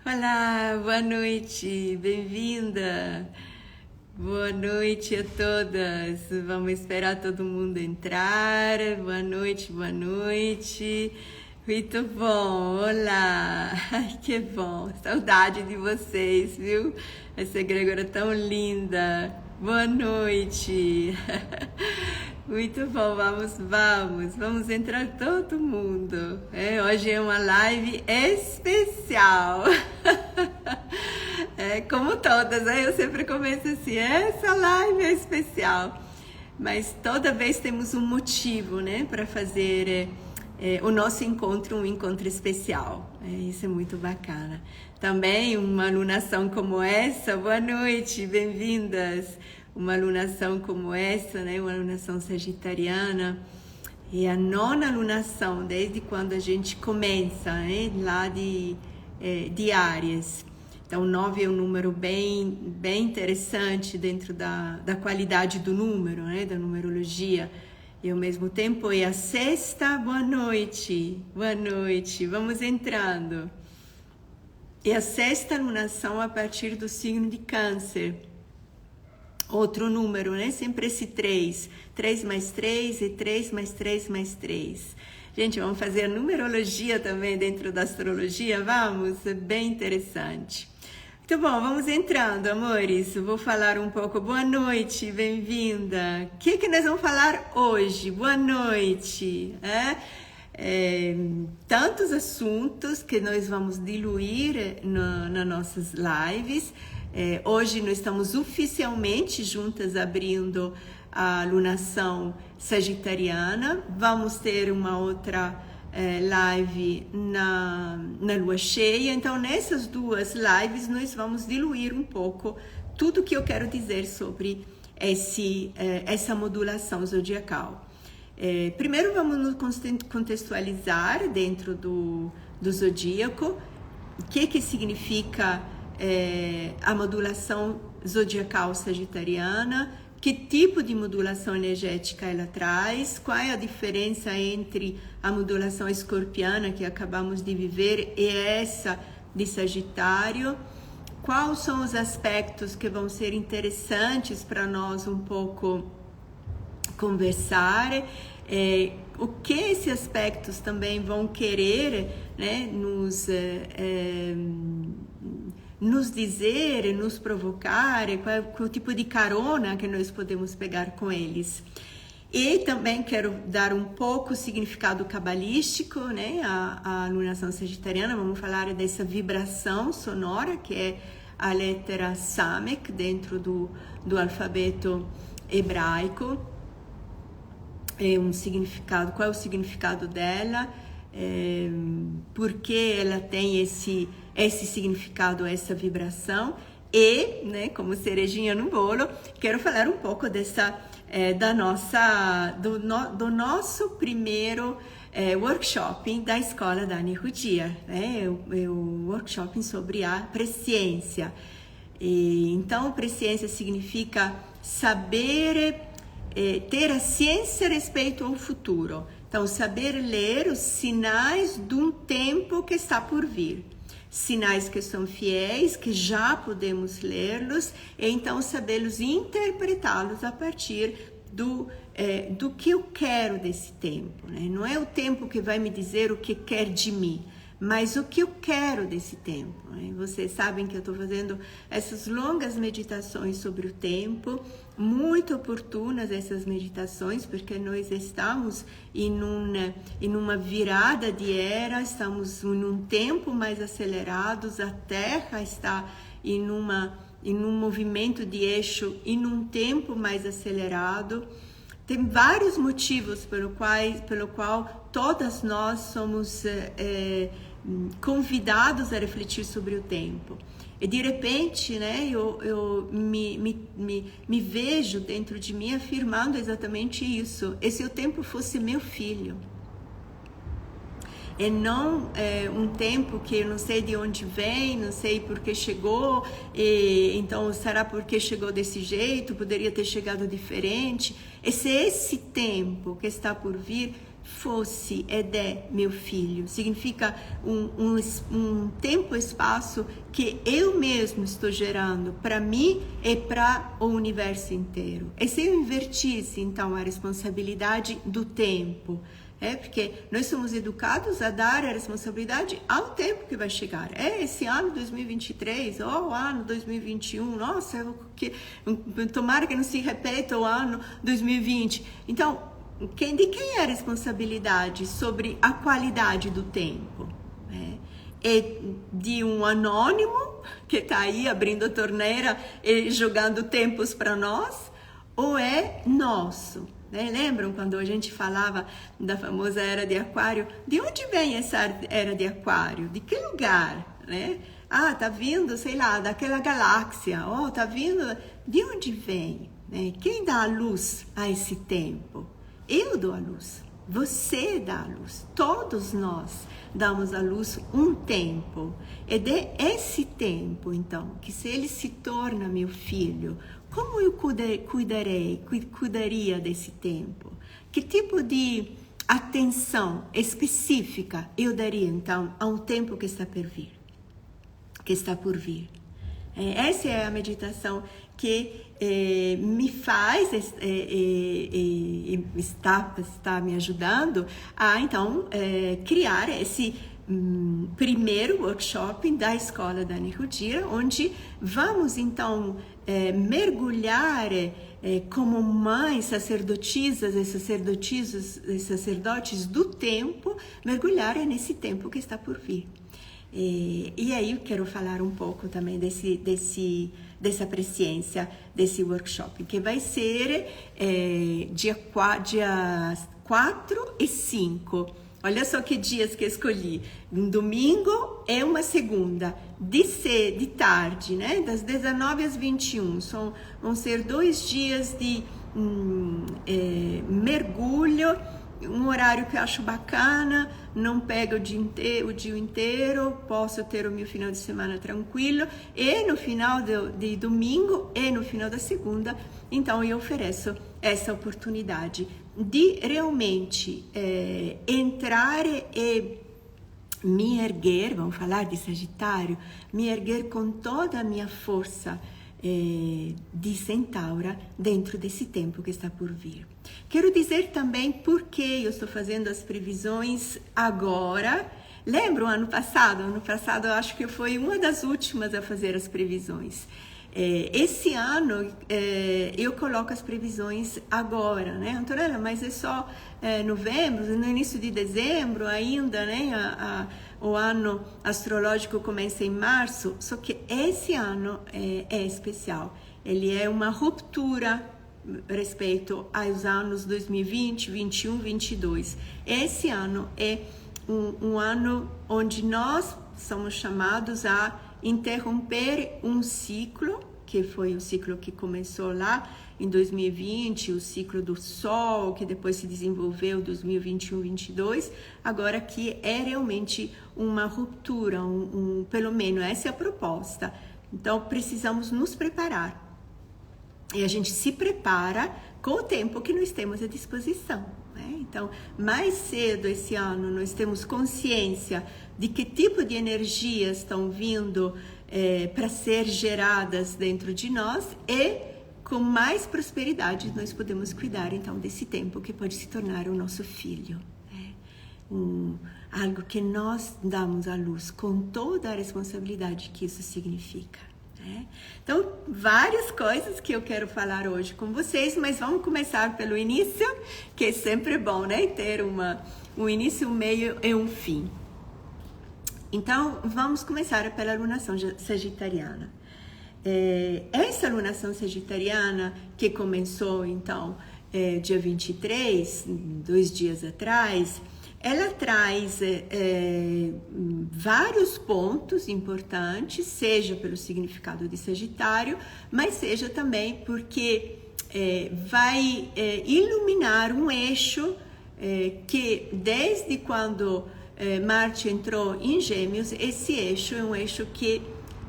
Olá, boa noite, bem-vinda. Boa noite a todas. Vamos esperar todo mundo entrar. Boa noite, boa noite. Muito bom, olá. Ai, que bom. Saudade de vocês, viu? Essa egrégora tão linda. Boa noite. Muito bom, vamos entrar todo mundo. Hoje é uma live especial. Como todas, eu sempre começo assim, essa live é especial. Mas toda vez temos um motivo, né, para fazer o nosso encontro, um encontro especial. Isso é muito bacana. Também uma alunação como essa, boa noite, bem-vindas. Uma alunação como essa, né? Uma alunação sagitariana, é a nona alunação desde quando a gente começa, né? Lá de Áries. Então, 9 é um número bem interessante dentro da qualidade do número, né? Da numerologia. E ao mesmo tempo é a sexta, boa noite, vamos entrando. É a sexta alunação a partir do signo de Câncer. Outro número, né? Sempre esse 3. 3 mais 3 e 3 mais 3 mais 3. Gente, vamos fazer a numerologia também dentro da astrologia? Vamos? É bem interessante. Muito bom, vamos entrando, amores. Vou falar um pouco. Boa noite, bem-vinda. O que nós vamos falar hoje? Boa noite. Tantos assuntos que nós vamos diluir nas nossas lives. Hoje nós estamos oficialmente juntas abrindo a alunação sagitariana. Vamos ter uma outra live na lua cheia. Então, nessas duas lives, nós vamos diluir um pouco tudo que eu quero dizer sobre essa modulação zodiacal. Primeiro, vamos nos contextualizar dentro do zodíaco. O que significa a modulação zodiacal sagitariana, que tipo de modulação energética ela traz, qual é a diferença entre a modulação escorpiana que acabamos de viver e essa de Sagitário, quais são os aspectos que vão ser interessantes para nós um pouco conversar, o que esses aspectos também vão querer, né, nos dizer, nos provocar, qual é o tipo de carona que nós podemos pegar com eles. E também quero dar um pouco o significado cabalístico, né? A alunação sagitariana, vamos falar dessa vibração sonora, que é a letra Samek, dentro do alfabeto hebraico. Um significado, qual é o significado dela, por que ela tem esse significado, essa vibração. E, né, como cerejinha no bolo, quero falar um pouco do nosso primeiro workshop da escola Dani Rudia, né? O workshop sobre a presciência. Então, presciência significa saber, ter a ciência a respeito ao futuro. Então, saber ler os sinais de um tempo que está por vir. Sinais que são fiéis, que já podemos lê-los, e então sabê-los interpretá-los a partir do que eu quero desse tempo, né? Não é o tempo que vai me dizer o que quer de mim, mas o que eu quero desse tempo, né? Vocês sabem que eu estou fazendo essas longas meditações sobre o tempo, muito oportunas essas meditações, porque nós estamos em uma virada de era, estamos em um tempo mais acelerados, a Terra está em um movimento de eixo em um tempo mais acelerado. Tem vários motivos pelo qual todas nós somos convidados a refletir sobre o tempo. E de repente, né, eu me vejo dentro de mim afirmando exatamente isso. E se o tempo fosse meu filho? E não um tempo que eu não sei de onde vem, não sei por que chegou, então será porque chegou desse jeito, poderia ter chegado diferente. E se esse tempo que está por vir fosse ed é meu filho. Significa um tempo e espaço que eu mesmo estou gerando para mim e para o universo inteiro. E se eu invertisse, então, a responsabilidade do tempo? Porque nós somos educados a dar a responsabilidade ao tempo que vai chegar. Esse ano 2023, ou o ano 2021, nossa, tomara que não se repita o ano 2020. Então, de quem é a responsabilidade sobre a qualidade do tempo? É de um anônimo que está aí abrindo a torneira e jogando tempos para nós? Ou é nosso? Lembram quando a gente falava da famosa era de Aquário? De onde vem essa era de Aquário? De que lugar? Tá vindo, sei lá, daquela galáxia. Tá vindo... De onde vem? Quem dá a luz a esse tempo? Eu dou a luz. Você dá a luz. Todos nós damos à luz um tempo. É desse tempo, então, que se ele se torna meu filho, como eu cuidaria desse tempo? Que tipo de atenção específica eu daria, então, a um tempo que está por vir? Essa é a meditação que me faz, está me ajudando a, então, criar esse primeiro workshop da Escola Dani Rudira, onde vamos, então, mergulhar como mães, sacerdotisas e sacerdotes do tempo, mergulhar nesse tempo que está por vir. E aí eu quero falar um pouco também dessa presciência desse workshop, que vai ser dia 4 e 5. Olha só que dias que escolhi. Um domingo e uma segunda, de tarde, né? Das 19 às 21. Vão ser 2 dias de mergulho, um horário que eu acho bacana, não pega o dia inteiro, posso ter o meu final de semana tranquilo, e no final de domingo e no final da segunda, então eu ofereço essa oportunidade de realmente entrar e me erguer, vamos falar de Sagitário, me erguer com toda a minha força de Centaura dentro desse tempo que está por vir. Quero dizer também por que eu estou fazendo as previsões agora. Lembra o ano passado? Ano passado eu acho que foi uma das últimas a fazer as previsões. Esse ano eu coloco as previsões agora, né, Antonella? Mas é só novembro, no início de dezembro ainda, né? O ano astrológico começa em março, só que esse ano é especial. Ele é uma ruptura respeito aos anos 2020, 21, 22. Esse ano é um ano onde nós somos chamados a interromper um ciclo, que foi o ciclo que começou lá em 2020, o ciclo do Sol, que depois se desenvolveu em 2021, 22, agora que é realmente uma ruptura, pelo menos essa é a proposta. Então, precisamos nos preparar. E a gente se prepara com o tempo que nós temos à disposição, né? Então, mais cedo esse ano, nós temos consciência de que tipo de energias estão vindo para ser geradas dentro de nós, e com mais prosperidade nós podemos cuidar, então, desse tempo que pode se tornar o nosso filho, né? Algo que nós damos à luz com toda a responsabilidade que isso significa. Então, várias coisas que eu quero falar hoje com vocês, mas vamos começar pelo início, que é sempre bom, né? Ter um início, um meio e um fim. Então, vamos começar pela alunação sagitariana. Essa alunação sagitariana, que começou, então, dia 23, 2 dias atrás, ela traz vários pontos importantes, seja pelo significado de Sagitário, mas seja também porque vai iluminar um eixo que, desde quando Marte entrou em Gêmeos, esse eixo é um eixo que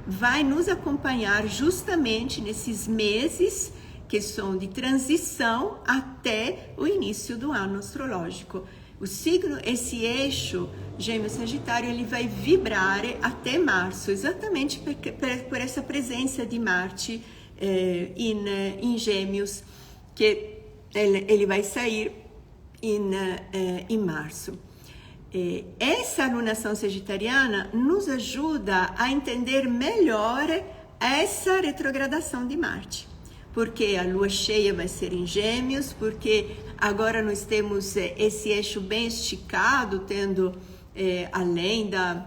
vai nos acompanhar justamente nesses meses que são de transição até o início do ano astrológico. Esse eixo Gêmeos-Sagitário, ele vai vibrar até março, exatamente por essa presença de Marte em Gêmeos, que ele vai sair em março. Essa alunação sagitariana nos ajuda a entender melhor essa retrogradação de Marte, porque a lua cheia vai ser em Gêmeos, porque agora nós temos esse eixo bem esticado, tendo além da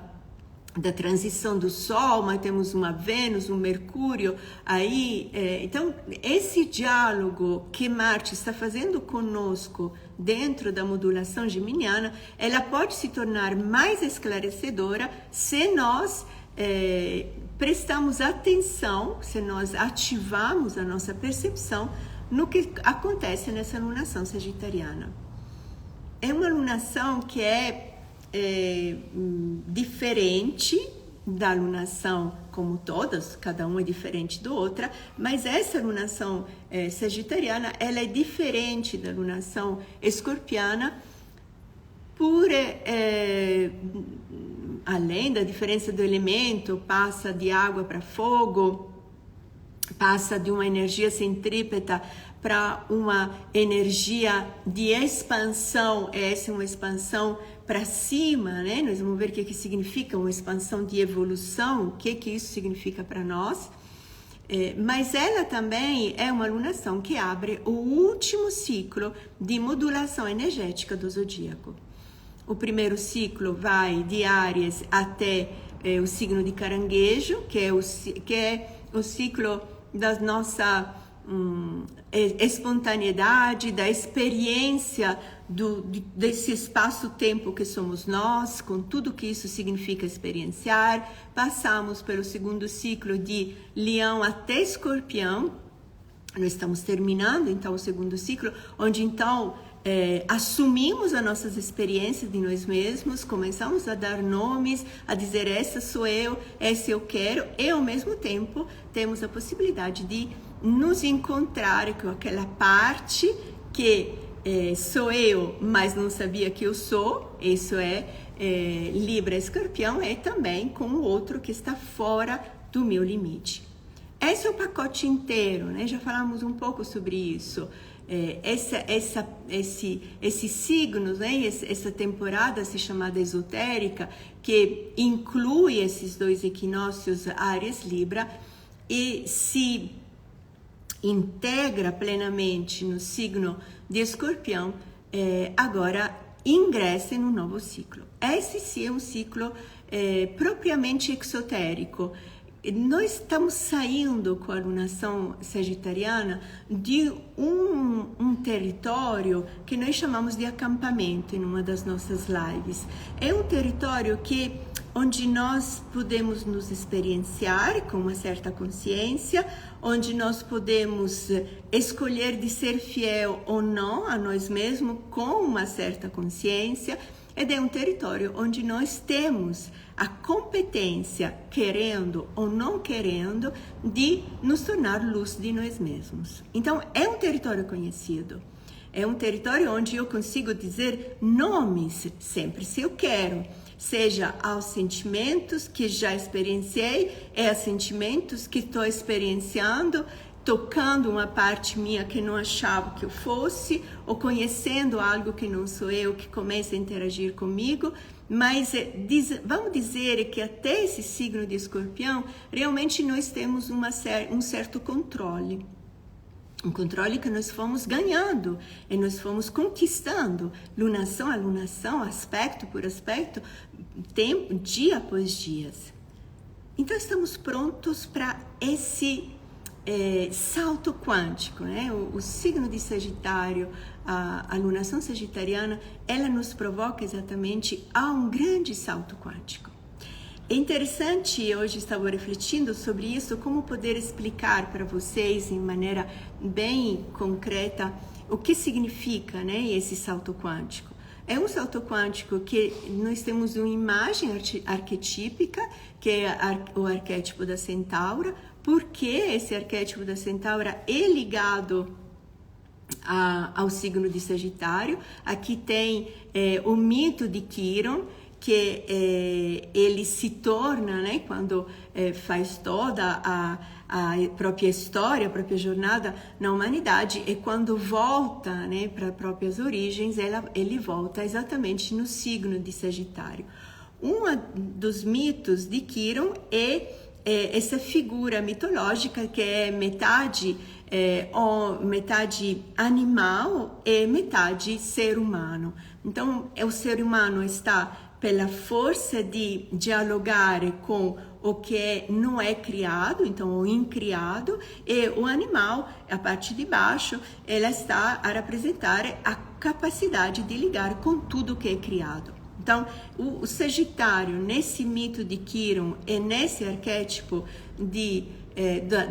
transição do Sol, mas temos uma Vênus, um Mercúrio aí. Então, esse diálogo que Marte está fazendo conosco dentro da modulação geminiana, ela pode se tornar mais esclarecedora se nós prestamos atenção, se nós ativarmos a nossa percepção no que acontece nessa alunação sagitariana. É uma alunação que é diferente da alunação como todas, cada uma é diferente do outra, mas essa alunação sagitariana, ela é diferente da alunação escorpiana por além da diferença do elemento, passa de água para fogo, passa de uma energia centrípeta para uma energia de expansão. Essa é uma expansão para cima, né? Nós vamos ver o que significa uma expansão de evolução, o que isso significa para nós. Mas ela também é uma alunação que abre o último ciclo de modulação energética do zodíaco. O primeiro ciclo vai de Áries até o signo de Caranguejo, que é o ciclo da nossa espontaneidade, da experiência desse espaço-tempo que somos nós, com tudo que isso significa experienciar. Passamos pelo segundo ciclo de Leão até Escorpião. Nós estamos terminando, então, o segundo ciclo, onde, então, assumimos as nossas experiências de nós mesmos, começamos a dar nomes, a dizer essa sou eu, essa eu quero, e ao mesmo tempo temos a possibilidade de nos encontrar com aquela parte que sou eu, mas não sabia que eu sou. Isso é Libra, Escorpião, e também com o outro que está fora do meu limite. Esse é o pacote inteiro, né? Já falamos um pouco sobre isso. Esses signos, né? Essa temporada se chamada esotérica, que inclui esses dois equinócios, Áries, Libra, e se integra plenamente no signo de Escorpião, agora ingressa no novo ciclo. Esse sim é um ciclo propriamente exotérico. Nós estamos saindo com a alunação sagitariana de um território que nós chamamos de acampamento em uma das nossas lives. É um território onde nós podemos nos experienciar com uma certa consciência, onde nós podemos escolher de ser fiel ou não a nós mesmos com uma certa consciência. É um território onde nós temos a competência, querendo ou não querendo, de nos tornar luz de nós mesmos. Então, é um território conhecido. É um território onde eu consigo dizer nomes sempre, se eu quero. Seja aos sentimentos que já experienciei, a sentimentos que estou experienciando, tocando uma parte minha que não achava que eu fosse, ou conhecendo algo que não sou eu, que começa a interagir comigo. Mas vamos dizer que até esse signo de Escorpião, realmente nós temos um certo controle. Um controle que nós fomos ganhando e nós fomos conquistando, lunação a lunação, aspecto por aspecto, tempo, dia após dia. Então estamos prontos para esse salto quântico, né? O signo de Sagitário, a lunação sagitariana, ela nos provoca exatamente a um grande salto quântico. É interessante, hoje estava refletindo sobre isso, como poder explicar para vocês, em maneira bem concreta, o que significa, né, esse salto quântico. É um salto quântico que nós temos uma imagem arquetípica, que é o arquétipo da centaura, porque esse arquétipo da centaura é ligado ao signo de Sagitário. Aqui tem o mito de Quiron, que ele se torna, né, quando faz toda a própria história, a própria jornada na humanidade, e quando volta, né, para as próprias origens, ele volta exatamente no signo de Sagitário. Um dos mitos de Quiron é essa figura mitológica que é metade animal e metade ser humano. Então, o ser humano está pela força de dialogar com o que não é criado, então o incriado, e o animal, a parte de baixo, ela está a representar a capacidade de ligar com tudo que é criado. Então, o Sagitário, nesse mito de Quiron e nesse arquétipo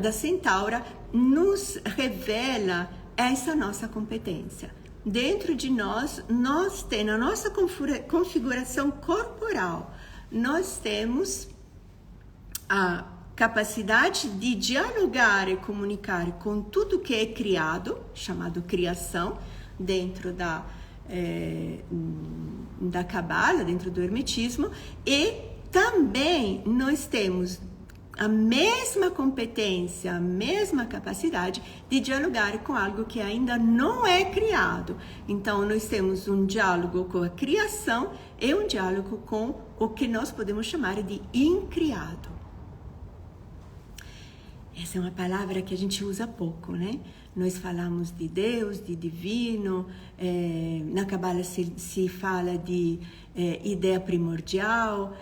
da Centaura, nos revela essa nossa competência. Dentro de nós temos na nossa configuração corporal, nós temos a capacidade de dialogar e comunicar com tudo que é criado, chamado criação, dentro da Cabala, dentro do Hermetismo, e também nós temos a mesma competência, a mesma capacidade de dialogar com algo que ainda não é criado. Então, nós temos um diálogo com a criação e um diálogo com o que nós podemos chamar de incriado. Essa é uma palavra que a gente usa pouco, né? Nós falamos de Deus, de divino, na Cabala se fala de ideia primordial,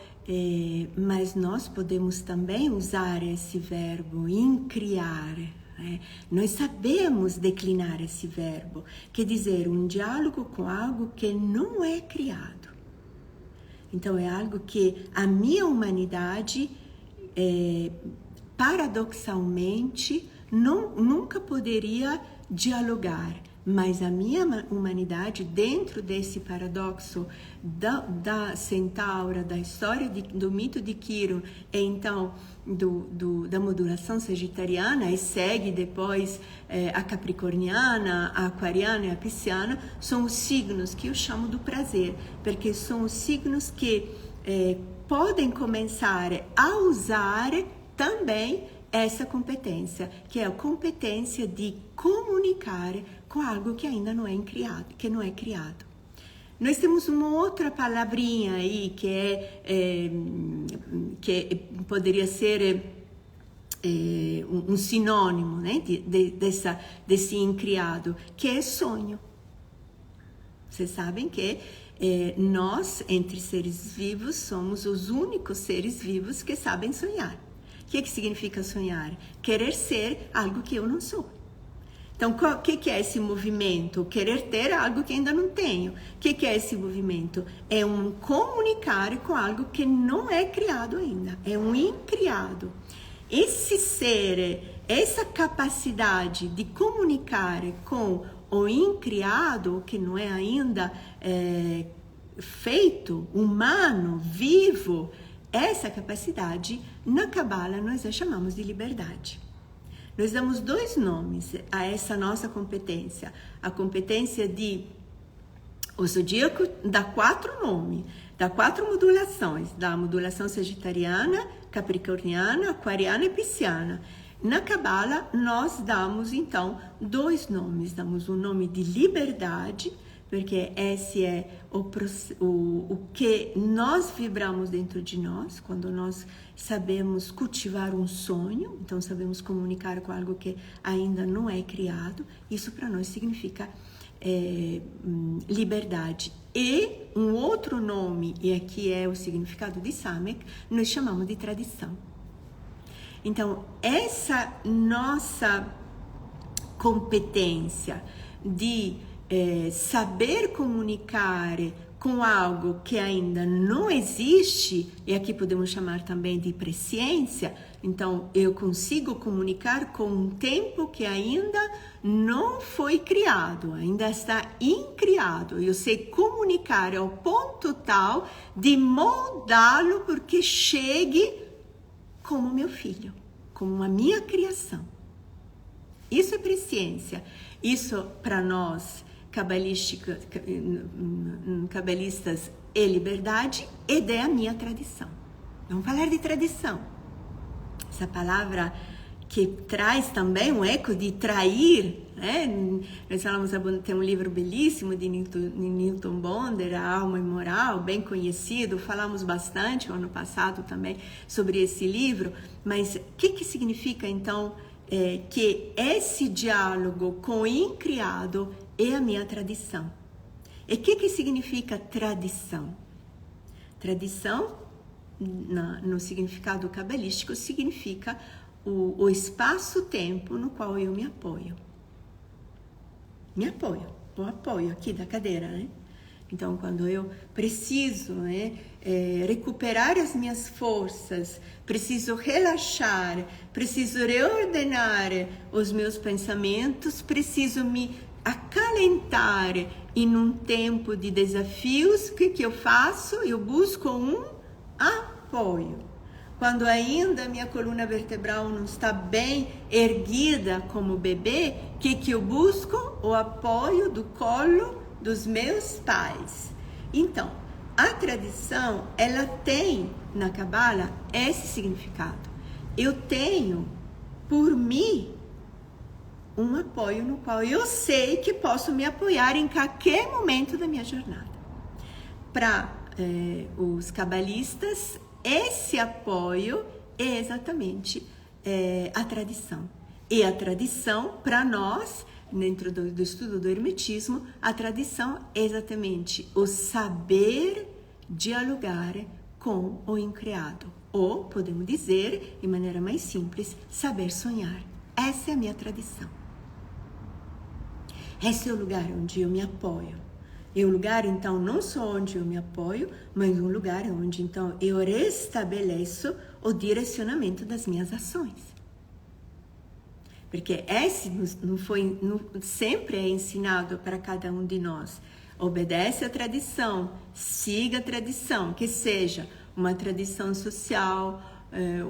mas nós podemos também usar esse verbo incriar. Nós sabemos declinar esse verbo, quer dizer, um diálogo com algo que não é criado. Então, é algo que a minha humanidade, paradoxalmente, nunca poderia dialogar. Mas a minha humanidade, dentro desse paradoxo da Centaura, da história do mito de Quiron, e então da modulação sagitariana, e segue depois a capricorniana, a aquariana e a pisciana, são os signos que eu chamo do prazer, porque são os signos que podem começar a usar também essa competência, que é a competência de comunicar com algo que ainda não é criado, que não é criado. Nós temos uma outra palavrinha aí que poderia ser um sinônimo, né, desse incriado, que é sonho. Vocês sabem que nós, entre seres vivos, somos os únicos seres vivos que sabem sonhar. O que significa sonhar? Querer ser algo que eu não sou. Então, o que é esse movimento? Querer ter algo que ainda não tenho. O que é esse movimento? É um comunicar com algo que não é criado ainda. É um incriado. Esse ser, essa capacidade de comunicar com o incriado, que não é ainda feito, humano, vivo, essa capacidade, na Cabala, nós a chamamos de liberdade. Nós damos dois nomes a essa nossa competência. A competência o zodíaco dá 4 nomes, dá 4 modulações, da modulação sagitariana, capricorniana, aquariana e pisciana. Na Cabala, nós damos, então, 2 nomes. Damos o nome de liberdade, porque esse é o que nós vibramos dentro de nós, quando nós sabemos cultivar um sonho, então sabemos comunicar com algo que ainda não é criado, isso para nós significa liberdade. E um outro nome, e aqui é o significado de Samek, nós chamamos de tradição. Então, essa nossa competência de saber comunicar com algo que ainda não existe, e aqui podemos chamar também de presciência, então eu consigo comunicar com um tempo que ainda não foi criado, ainda está incriado. Eu sei comunicar ao ponto tal de moldá-lo porque chegue como meu filho, como a minha criação. Isso é presciência. Isso, para nós, cabalistas, é liberdade e é a minha tradição. Vamos falar de tradição. Essa palavra que traz também um eco de trair, né? Nós falamos, tem um livro belíssimo de Newton Bonder, A Alma Imoral, bem conhecido, falamos bastante ano passado também sobre esse livro, mas o que significa então que esse diálogo com o incriado é a minha tradição? E o que significa tradição? Tradição, no significado cabalístico, significa o espaço-tempo no qual eu me apoio. O apoio aqui da cadeira, né? Então, quando eu preciso recuperar as minhas forças, preciso relaxar, preciso reordenar os meus pensamentos, preciso me acalentar em um tempo de desafios, o que eu faço? Eu busco um apoio. Quando ainda minha coluna vertebral não está bem erguida como bebê, o que eu busco? O apoio do colo dos meus pais. Então, a tradição, ela tem na Cabala esse significado. Eu tenho, por mim, um apoio no qual eu sei que posso me apoiar em qualquer momento da minha jornada. Para os cabalistas, esse apoio é exatamente a tradição. E a tradição, para nós, dentro do estudo do hermetismo, a tradição é exatamente o saber dialogar com o incriado. Ou, podemos dizer, de maneira mais simples, saber sonhar. Essa é a minha tradição. Esse é o lugar onde eu me apoio. É um lugar, então, não só onde eu me apoio, mas um lugar onde, então, eu restabeleço o direcionamento das minhas ações. Porque esse sempre é ensinado para cada um de nós. Obedece à tradição, siga a tradição, que seja uma tradição social,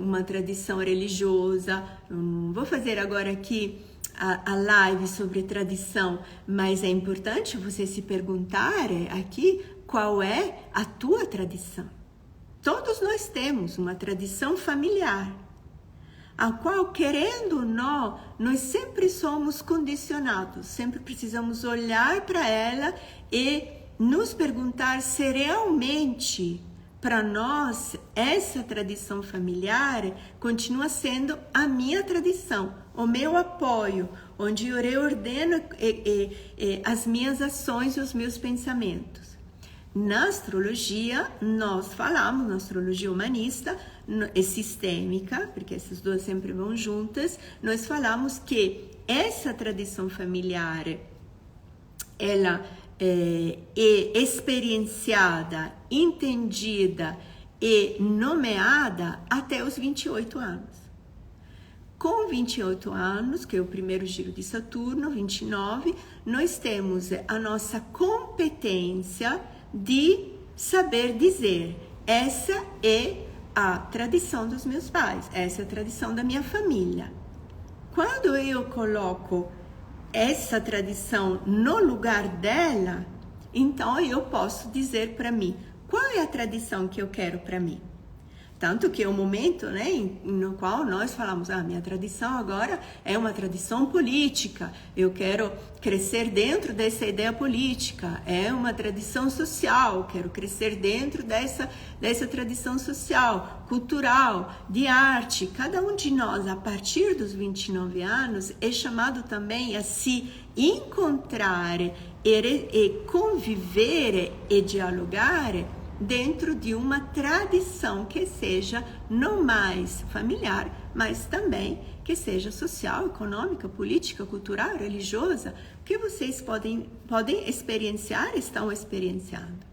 uma tradição religiosa. Vou fazer agora aqui a live sobre tradição, mas é importante você se perguntar aqui qual é a tua tradição. Todos nós temos uma tradição familiar, a qual, querendo ou não, nós sempre somos condicionados, sempre precisamos olhar para ela e nos perguntar se realmente para nós essa tradição familiar continua sendo a minha tradição, o meu apoio, onde eu reordeno as minhas ações e os meus pensamentos. Na astrologia, nós falamos, na astrologia humanista e sistêmica, porque essas duas sempre vão juntas, nós falamos que essa tradição familiar, ela é experienciada, entendida e nomeada até os 28 anos. Com 28 anos, que é o primeiro giro de Saturno, 29, nós temos a nossa competência de saber dizer: essa é a tradição dos meus pais, essa é a tradição da minha família. Quando eu coloco essa tradição no lugar dela, então eu posso dizer para mim qual é a tradição que eu quero para mim. Tanto que é o momento, né, no qual nós falamos, minha tradição agora é uma tradição política, eu quero crescer dentro dessa ideia política, é uma tradição social, quero crescer dentro dessa tradição social, cultural, de arte. Cada um de nós, a partir dos 29 anos, é chamado também a se encontrar e conviver e dialogar dentro de uma tradição que seja não mais familiar, mas também que seja social, econômica, política, cultural, religiosa, que vocês podem experienciar, estão experienciando.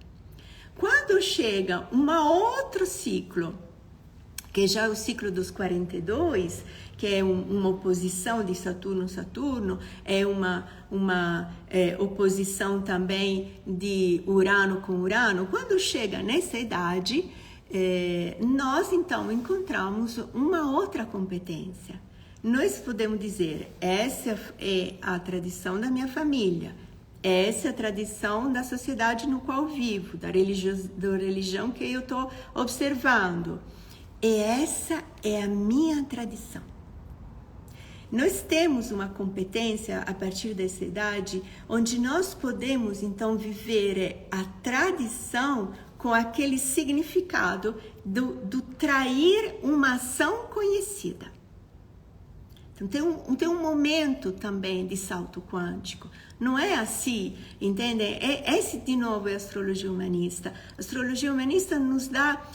Quando chega um outro ciclo, que já é o ciclo dos 42, que é uma oposição de Saturno, é uma oposição também de Urano com Urano. Quando chega nessa idade, nós então encontramos uma outra competência, nós podemos dizer, essa é a tradição da minha família, essa é a tradição da sociedade no qual vivo, da religião que eu estou observando. E essa é a minha tradição. Nós temos uma competência a partir dessa idade, onde nós podemos então viver a tradição com aquele significado do trair uma ação conhecida. Então tem um momento também de salto quântico. Não é assim, entende? Esse de novo é a astrologia humanista. A astrologia humanista nos dá,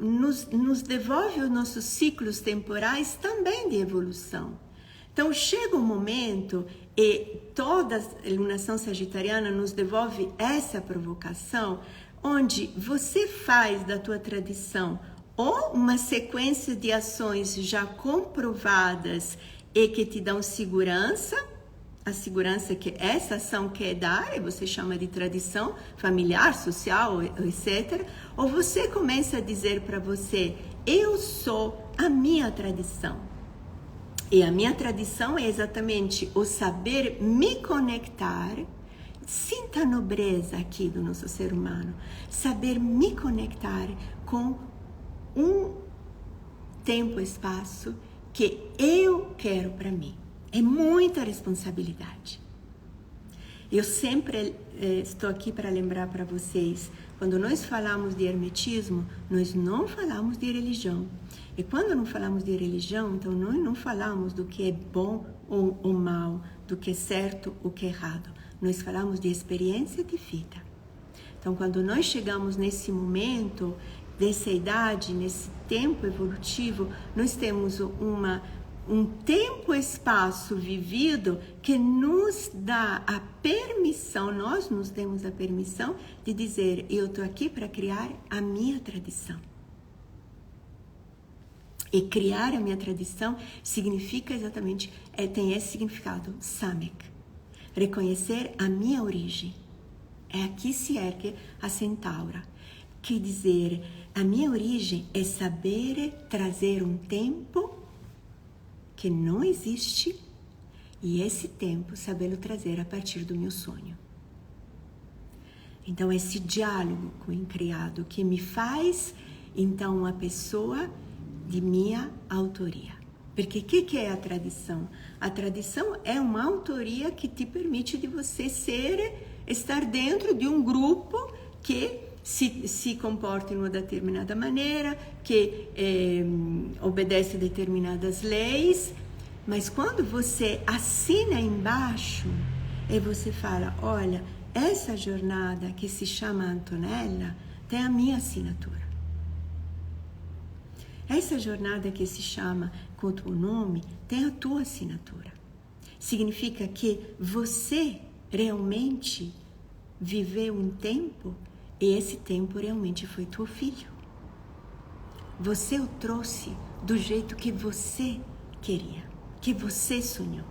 nos devolve os nossos ciclos temporais também de evolução. Então chega um momento e toda a iluminação sagitariana nos devolve essa provocação, onde você faz da tua tradição ou uma sequência de ações já comprovadas e que te dão segurança, a segurança que essa ação quer dar, e você chama de tradição familiar, social, etc. Ou você começa a dizer para você, eu sou a minha tradição. E a minha tradição é exatamente o saber me conectar. Sinta a nobreza aqui do nosso ser humano. Saber me conectar com um tempo e espaço que eu quero para mim. É muita responsabilidade. Eu sempre estou aqui para lembrar para vocês, quando nós falamos de hermetismo, nós não falamos de religião. E quando não falamos de religião, então nós não falamos do que é bom ou mal, do que é certo ou que é errado. Nós falamos de experiência de vida. Então, quando nós chegamos nesse momento, dessa idade, nesse tempo evolutivo, nós temos um tempo e espaço vivido que nos dá a permissão, nós nos demos a permissão de dizer, eu estou aqui para criar a minha tradição. E criar a minha tradição significa exatamente, tem esse significado, Samek. Reconhecer a minha origem. É aqui se ergue a centaura. Quer dizer, a minha origem é saber trazer um tempo que não existe e esse tempo sabê-lo trazer a partir do meu sonho. Então, esse diálogo com o incriado que me faz, então, uma pessoa de minha autoria. Porque o que é a tradição? A tradição é uma autoria que te permite de você estar dentro de um grupo que se comporta de uma determinada maneira, que obedece a determinadas leis, mas quando você assina embaixo e você fala, olha, essa jornada que se chama Antonella tem a minha assinatura. Essa jornada que se chama com o teu nome tem a tua assinatura. Significa que você realmente viveu um tempo e esse tempo realmente foi teu filho. Você o trouxe do jeito que você queria, que você sonhou.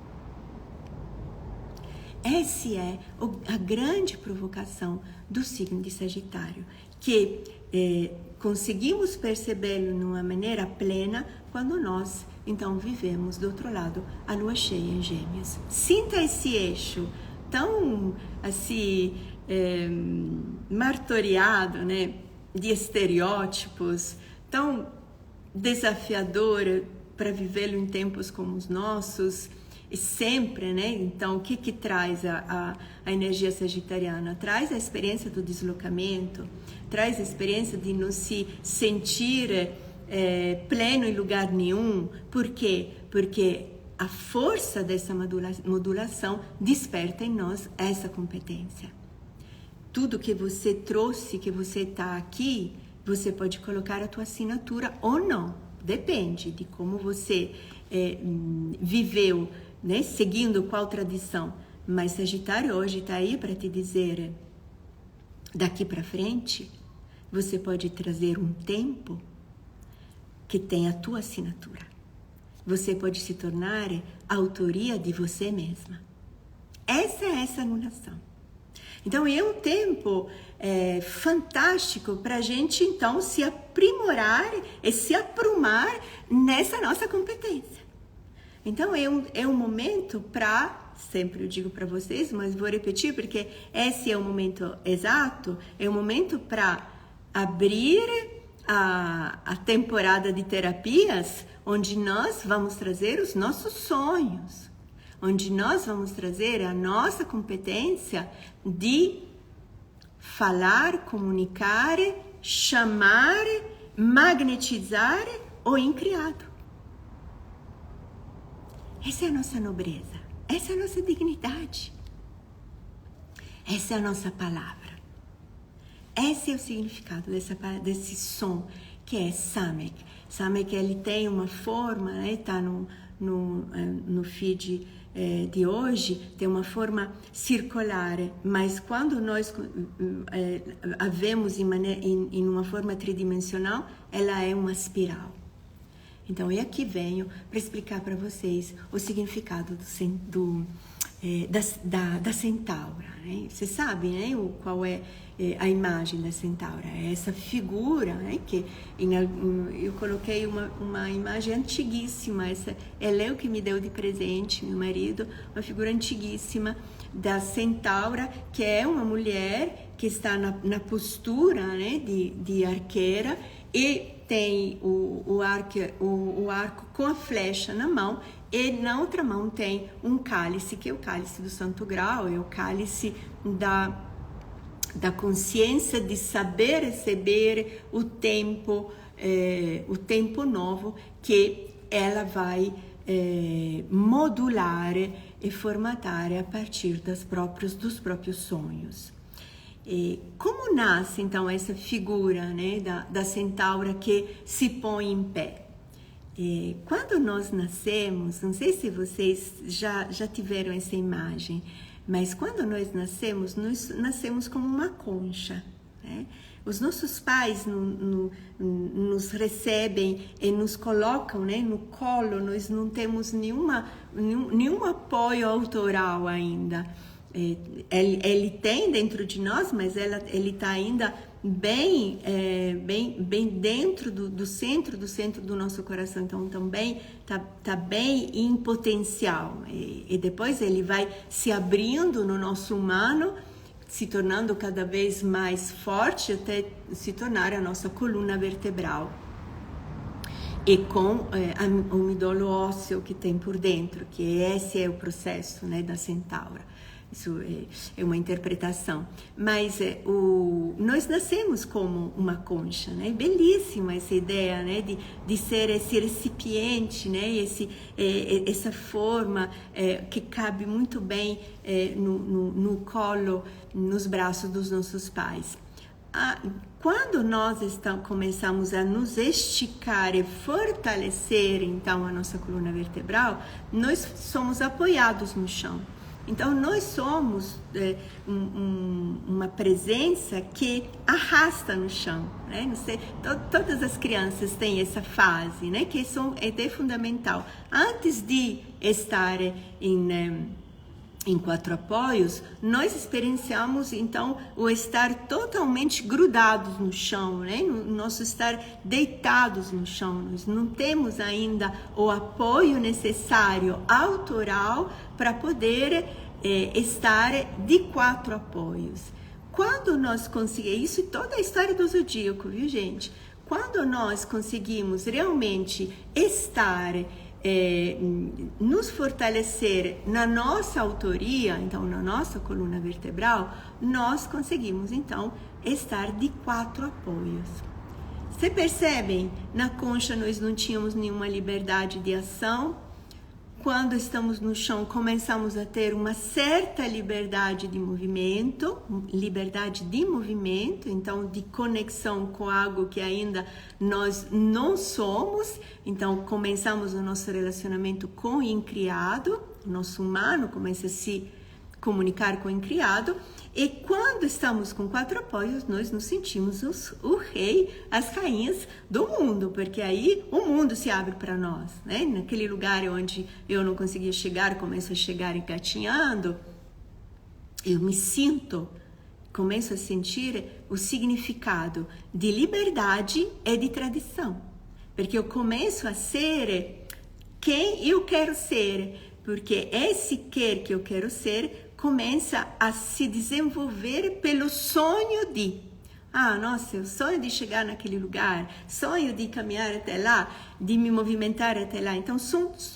Essa é a grande provocação do signo de Sagitário, que conseguimos percebê-lo de uma maneira plena quando nós, então, vivemos do outro lado a lua cheia em Gêmeos. Sinta esse eixo tão, assim, martoriado, né, de estereótipos, tão desafiador para vivê-lo em tempos como os nossos, e sempre, né? Então, o que traz a energia sagitariana? Traz a experiência do deslocamento, traz a experiência de não se sentir pleno em lugar nenhum. Por quê? Porque a força dessa modulação desperta em nós essa competência. Tudo que você trouxe, que você está aqui, você pode colocar a tua assinatura ou não. Depende de como você viveu, né? Seguindo qual tradição. Mas Sagitário hoje está aí para te dizer, daqui para frente, você pode trazer um tempo que tem a tua assinatura. Você pode se tornar a autoria de você mesma. Essa é essa alunação. Então, é um tempo fantástico para a gente, então, se aprimorar e se aprumar nessa nossa competência. Então é um momento para, sempre eu digo para vocês, mas vou repetir porque esse é o momento exato, é o momento para abrir a temporada de terapias, onde nós vamos trazer os nossos sonhos, onde nós vamos trazer a nossa competência de falar, comunicar, chamar, magnetizar o incriado. Essa é a nossa nobreza, essa é a nossa dignidade, essa é a nossa palavra. Esse é o significado desse som que é Samek. Samek, ele tem uma forma, né? Tá no feed de hoje, tem uma forma circular, mas quando nós a vemos em uma forma tridimensional, ela é uma espiral. Então, eu aqui venho para explicar para vocês o significado da centaura. Né? Você sabe, né, qual é a imagem da centaura? É essa figura, né, que eu coloquei uma imagem antiguíssima. Essa é Léo que me deu de presente, meu marido, uma figura antiguíssima da centaura, que é uma mulher que está na postura, né, de arqueira, e tem o arco com a flecha na mão, e na outra mão tem um cálice, que é o cálice do Santo Grau, é o cálice da consciência de saber receber o tempo novo que ela vai modular e formatar a partir dos próprios sonhos. E como nasce então essa figura, né, da centaura que se põe em pé? E quando nós nascemos, não sei se vocês já tiveram essa imagem, mas quando nós nascemos como uma concha, né? Os nossos pais nos recebem e nos colocam, né, no colo. Nós não temos nenhum apoio autoral ainda. Ele tem dentro de nós, mas ele está ainda bem dentro do centro do nosso coração. Então também tá bem em potencial, e depois ele vai se abrindo no nosso humano, se tornando cada vez mais forte até se tornar a nossa coluna vertebral, e com o midolo ósseo que tem por dentro, que esse é o processo, né, da centaura. Isso é uma interpretação, mas nós nascemos como uma concha, né? Belíssima essa ideia, né? De ser esse recipiente, né? Essa forma que cabe muito bem no colo, nos braços dos nossos pais. Quando nós começamos a nos esticar e fortalecer então a nossa coluna vertebral, nós somos apoiados no chão. Então, nós somos uma presença que arrasta no chão, né? Não sei, todas as crianças têm essa fase, né? Que é fundamental. Antes de estar em quatro apoios, nós experienciamos, então, o estar totalmente grudados no chão, né? O nosso estar deitados no chão. Nós não temos ainda o apoio necessário autoral para poder estar de quatro apoios. Quando nós conseguimos, isso é toda a história do zodíaco, viu, gente? Quando nós conseguimos realmente estar, nos fortalecer na nossa autoria, então na nossa coluna vertebral, nós conseguimos então estar de quatro apoios. Vocês percebem? Na concha nós não tínhamos nenhuma liberdade de ação. Quando estamos no chão, começamos a ter uma certa liberdade de movimento, então de conexão com algo que ainda nós não somos. Então, começamos o nosso relacionamento com o incriado, o nosso humano começa a se comunicar com o incriado, e quando estamos com quatro apoios, nós nos sentimos o rei, as rainhas do mundo, porque aí o mundo se abre para nós, né? Naquele lugar onde eu não conseguia chegar, começo a chegar engatinhando, eu começo a sentir o significado de liberdade e de tradição, porque eu começo a ser quem eu quero ser, porque esse quer que eu quero ser começa a se desenvolver pelo sonho de nossa, eu sonho de chegar naquele lugar, sonho de caminhar até lá, de me movimentar até lá. Então,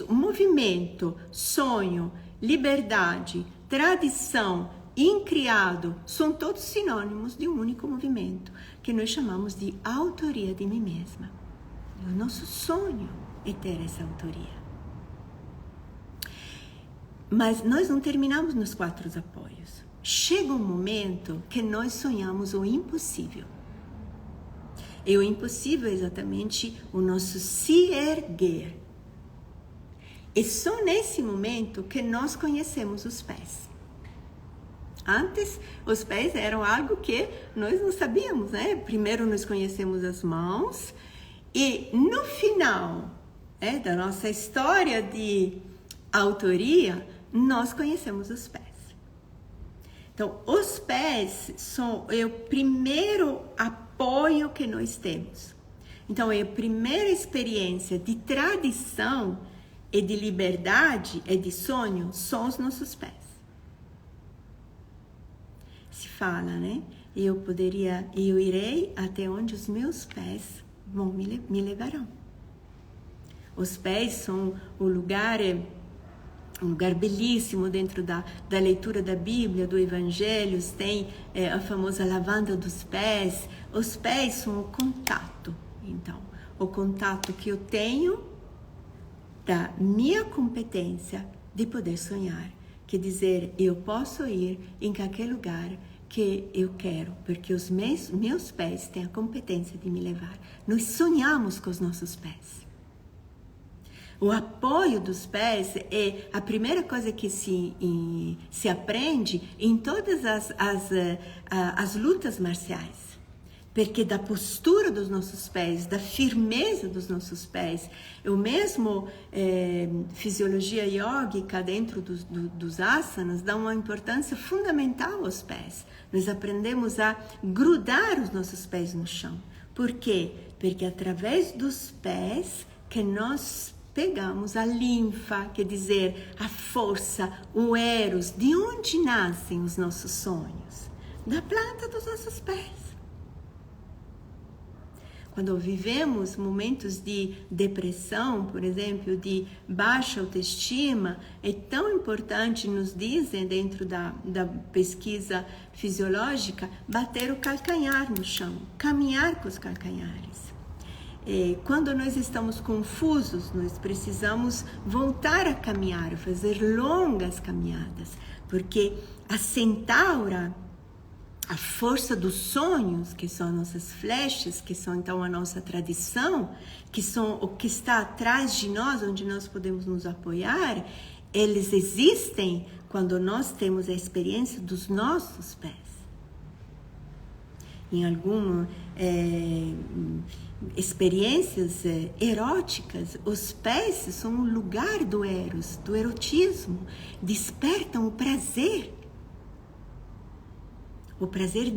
movimento, sonho, liberdade, tradição, incriado, são todos sinônimos de um único movimento, que nós chamamos de autoria de mim mesma. O nosso sonho é ter essa autoria. Mas nós não terminamos nos 4 apoios. Chega um momento que nós sonhamos o impossível. E o impossível é exatamente o nosso se erguer. E só nesse momento que nós conhecemos os pés. Antes, os pés eram algo que nós não sabíamos, né? Primeiro nós conhecemos as mãos e no final da nossa história de autoria, nós conhecemos os pés. Então, os pés são o primeiro apoio que nós temos. Então, a primeira experiência de tradição e de liberdade e de sonho são os nossos pés. Se fala, né? Eu irei até onde os meus pés me levarão. Os pés são um lugar belíssimo dentro da leitura da Bíblia, do Evangelho, tem a famosa lavanda dos pés. Os pés são o contato, então, o contato que eu tenho da minha competência de poder sonhar, quer dizer, eu posso ir em qualquer lugar que eu quero, porque os meus pés têm a competência de me levar. Nós sonhamos com os nossos pés. O apoio dos pés é a primeira coisa que se aprende em todas as lutas marciais. Porque da postura dos nossos pés, da firmeza dos nossos pés, o mesmo fisiologia yógica dentro dos asanas dá uma importância fundamental aos pés. Nós aprendemos a grudar os nossos pés no chão. Por quê? Porque através dos pés que nós pegamos a linfa, quer dizer, a força, o eros. De onde nascem os nossos sonhos? Da planta dos nossos pés. Quando vivemos momentos de depressão, por exemplo, de baixa autoestima, é tão importante, nos dizem dentro da pesquisa fisiológica, bater o calcanhar no chão, caminhar com os calcanhares. Quando nós estamos confusos, nós precisamos voltar a caminhar, fazer longas caminhadas, porque a centaura, a força dos sonhos, que são nossas flechas, que são então a nossa tradição, que são o que está atrás de nós, onde nós podemos nos apoiar, eles existem quando nós temos a experiência dos nossos pés. Em algumas experiências eróticas, os pés são um lugar do eros, do erotismo, despertam o prazer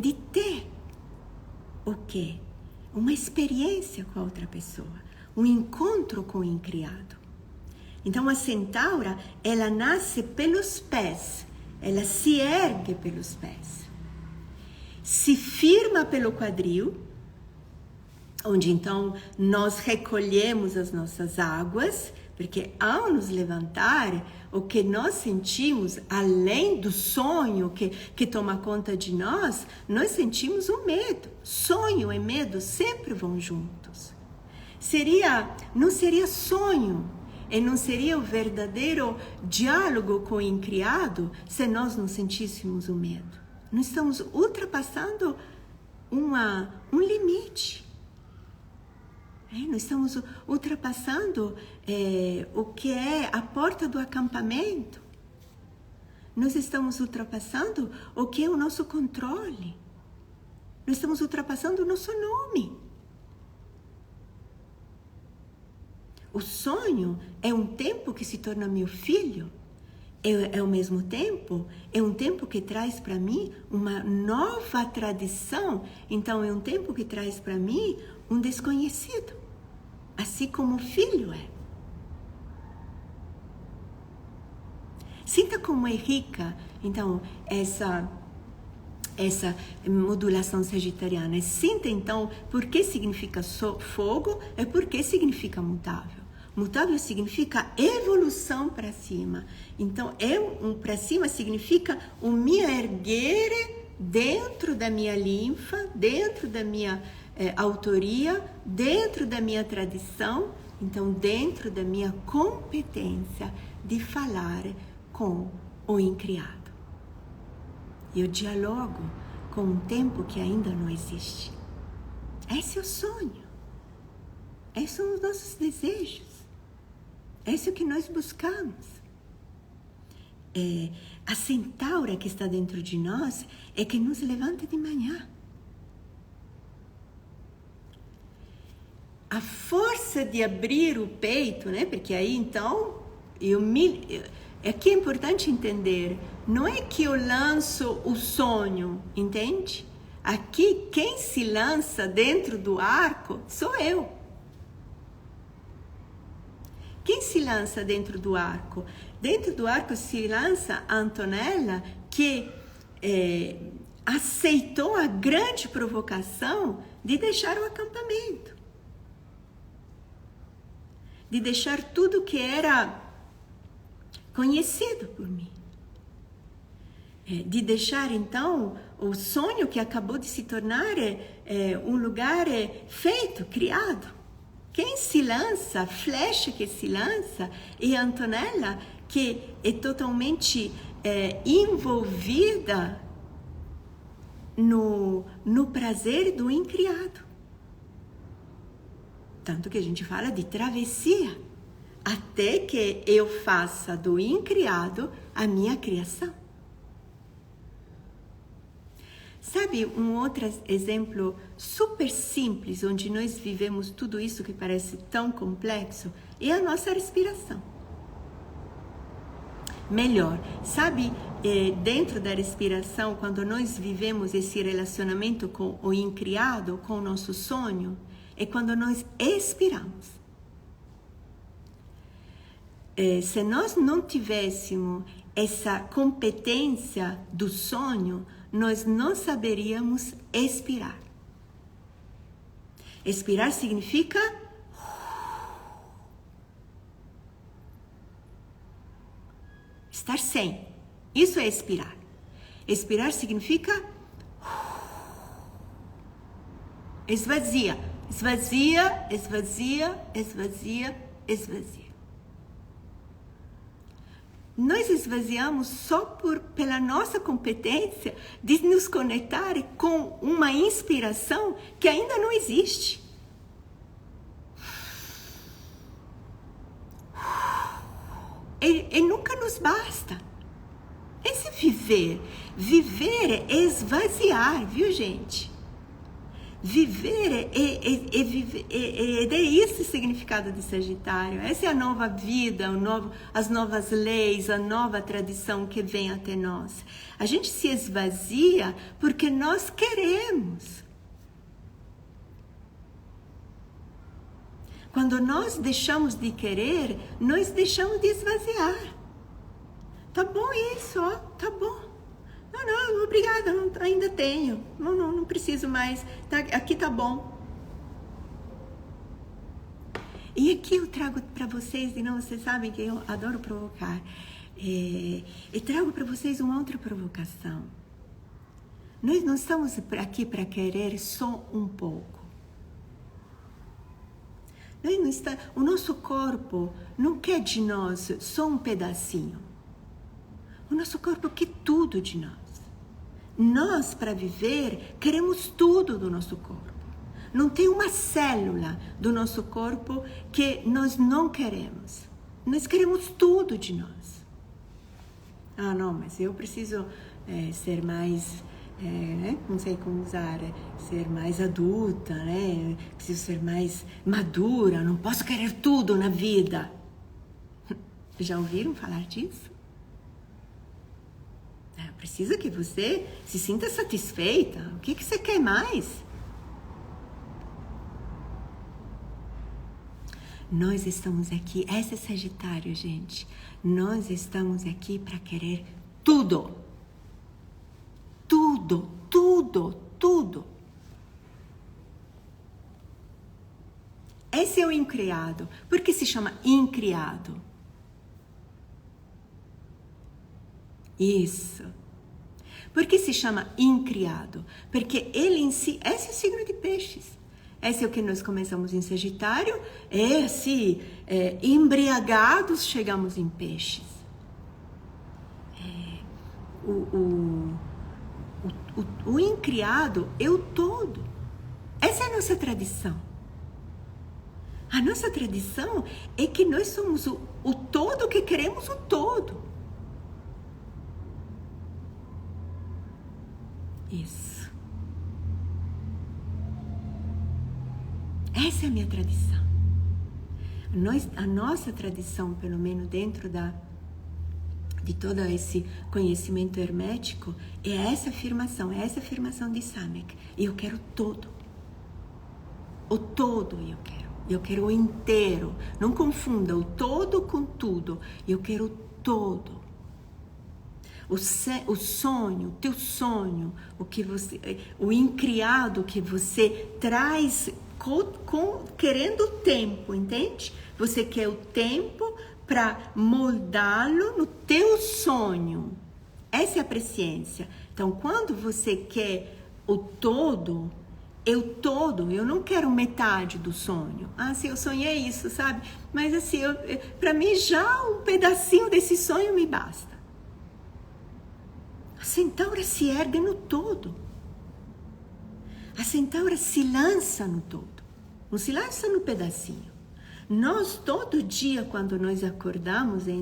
de ter o quê? Uma experiência com a outra pessoa, um encontro com o incriado. Então a centaura, ela nasce pelos pés, ela se ergue pelos pés, se firma pelo quadril, onde então nós recolhemos as nossas águas, porque ao nos levantar, o que nós sentimos, além do sonho que toma conta de nós sentimos o medo. Sonho e medo sempre vão juntos. Não seria sonho e não seria o verdadeiro diálogo com o incriado se nós não sentíssemos o medo. Nós estamos ultrapassando um limite. Nós estamos ultrapassando o que é a porta do acampamento. Nós estamos ultrapassando o que é o nosso controle. Nós estamos ultrapassando o nosso nome. O sonho é um tempo que se torna meu filho. Ao mesmo tempo, é um tempo que traz para mim uma nova tradição. Então, é um tempo que traz para mim um desconhecido, assim como o filho é. Sinta como é rica, então, essa modulação sagitariana. Sinta, então, por que significa fogo e por que significa mutável. Mutável significa evolução para cima. Então, para cima significa o me erguer dentro da minha linfa, dentro da minha autoria, dentro da minha tradição, então, dentro da minha competência de falar com o incriado. Eu dialogo com um tempo que ainda não existe. Esse é o sonho. Esses são os nossos desejos. Esse é o que nós buscamos. A centaura que está dentro de nós é que nos levanta de manhã. A força de abrir o peito, né? Porque aí então aqui é importante entender, não é que eu lanço o sonho, entende? Aqui quem se lança dentro do arco sou eu. Quem se lança dentro do arco? Dentro do arco se lança a Antonella, que aceitou a grande provocação de deixar o acampamento. De deixar tudo que era conhecido por mim. De deixar, então, o sonho que acabou de se tornar um lugar feito, criado. Quem se lança, a flecha que se lança, é a Antonella, que é totalmente envolvida no prazer do incriado. Tanto que a gente fala de travessia, até que eu faça do incriado a minha criação. Sabe, um outro exemplo super simples, onde nós vivemos tudo isso que parece tão complexo, é a nossa respiração. Melhor, sabe, dentro da respiração, quando nós vivemos esse relacionamento com o incriado, com o nosso sonho, é quando nós expiramos. Se nós não tivéssemos essa competência do sonho, nós não saberíamos expirar. Expirar significa estar sem. Isso é expirar. Expirar significa esvazia. Esvazia, esvazia, esvazia, esvazia. Nós esvaziamos só pela nossa competência de nos conectar com uma inspiração que ainda não existe. E nunca nos basta. Esse viver. Viver é esvaziar, viu, gente? Viver é esse o significado de Sagitário. Essa é a nova vida, as novas leis, a nova tradição que vem até nós. A gente se esvazia porque nós queremos. Quando nós deixamos de querer, nós deixamos de esvaziar. Tá bom isso, ó, tá bom. Não, obrigada, ainda tenho. Não preciso mais. Aqui tá bom. E aqui eu trago para vocês, e não, vocês sabem que eu adoro provocar. E trago para vocês uma outra provocação. Nós não estamos aqui para querer só um pouco. O nosso corpo não quer de nós só um pedacinho. O nosso corpo quer tudo de nós. Nós, para viver, queremos tudo do nosso corpo. Não tem uma célula do nosso corpo que nós não queremos. Nós queremos tudo de nós. Ah, não, mas eu preciso ser mais, não sei como usar, ser mais adulta, né? Preciso ser mais madura, não posso querer tudo na vida. Já ouviram falar disso? Precisa que você se sinta satisfeita. O que você quer mais? Nós estamos aqui, esse é Sagitário, gente. Nós estamos aqui para querer tudo. Tudo, tudo, tudo. Esse é o incriado. Por que se chama incriado? Isso. Por que se chama incriado? Porque ele em si, esse é o signo de peixes. Esse é o que nós começamos em Sagitário, embriagados chegamos em peixes. O incriado é o todo. Essa é a nossa tradição. A nossa tradição é que nós somos o todo que queremos o todo. Isso. Essa é a minha tradição. A nossa tradição, pelo menos dentro de todo esse conhecimento hermético, é essa afirmação de Samek. Eu quero todo. O todo eu quero. Eu quero o inteiro. Não confunda o todo com tudo. Eu quero o todo. O sonho, o teu sonho, o incriado que você traz querendo o tempo, entende? Você quer o tempo para moldá-lo no teu sonho. Essa é a presciência. Então, quando você quer o todo, eu não quero metade do sonho. Se eu sonhei isso, sabe? Mas assim, para mim já um pedacinho desse sonho me basta. A centaura se ergue no todo. A centaura se lança no todo. Não se lança no pedacinho. Nós, todo dia, quando nós acordamos e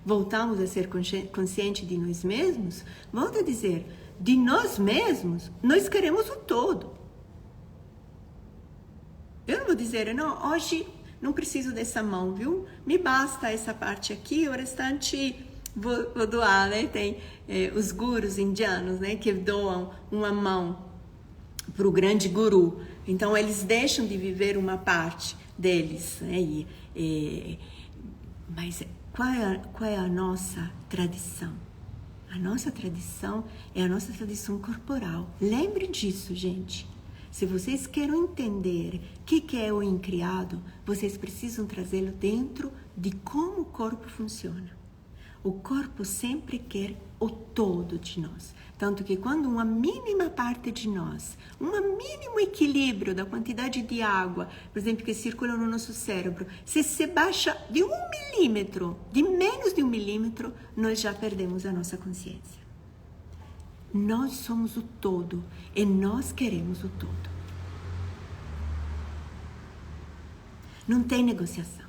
voltamos a ser consciente de nós mesmos, volto a dizer, de nós mesmos, nós queremos o todo. Eu não vou dizer, não, hoje não preciso dessa mão, viu? Me basta essa parte aqui, o restante vou doar, né? Tem os gurus indianos, né? Que doam uma mão para o grande guru. Então, eles deixam de viver uma parte deles, né? Mas qual é a nossa tradição? A nossa tradição é a nossa tradição corporal. Lembre disso, gente. Se vocês querem entender o que é o incriado, vocês precisam trazê-lo dentro de como o corpo funciona. O corpo sempre quer o todo de nós. Tanto que quando uma mínima parte de nós, um mínimo equilíbrio da quantidade de água, por exemplo, que circula no nosso cérebro, se baixa de 1 milímetro, de menos de 1 milímetro, nós já perdemos a nossa consciência. Nós somos o todo e nós queremos o todo. Não tem negociação.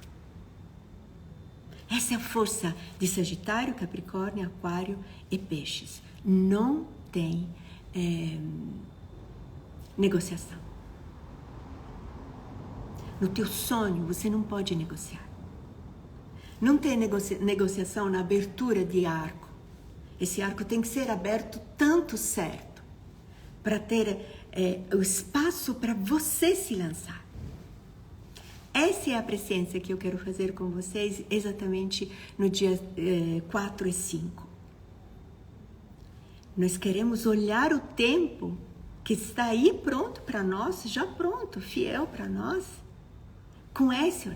Essa é a força de Sagitário, Capricórnio, Aquário e Peixes. Não tem negociação. No teu sonho, você não pode negociar. Não tem negociação na abertura de arco. Esse arco tem que ser aberto tanto certo para ter o espaço para você se lançar. Essa é a presciência que eu quero fazer com vocês exatamente no dia 4 e 5. Nós queremos olhar o tempo que está aí pronto para nós, já pronto, fiel para nós, com esse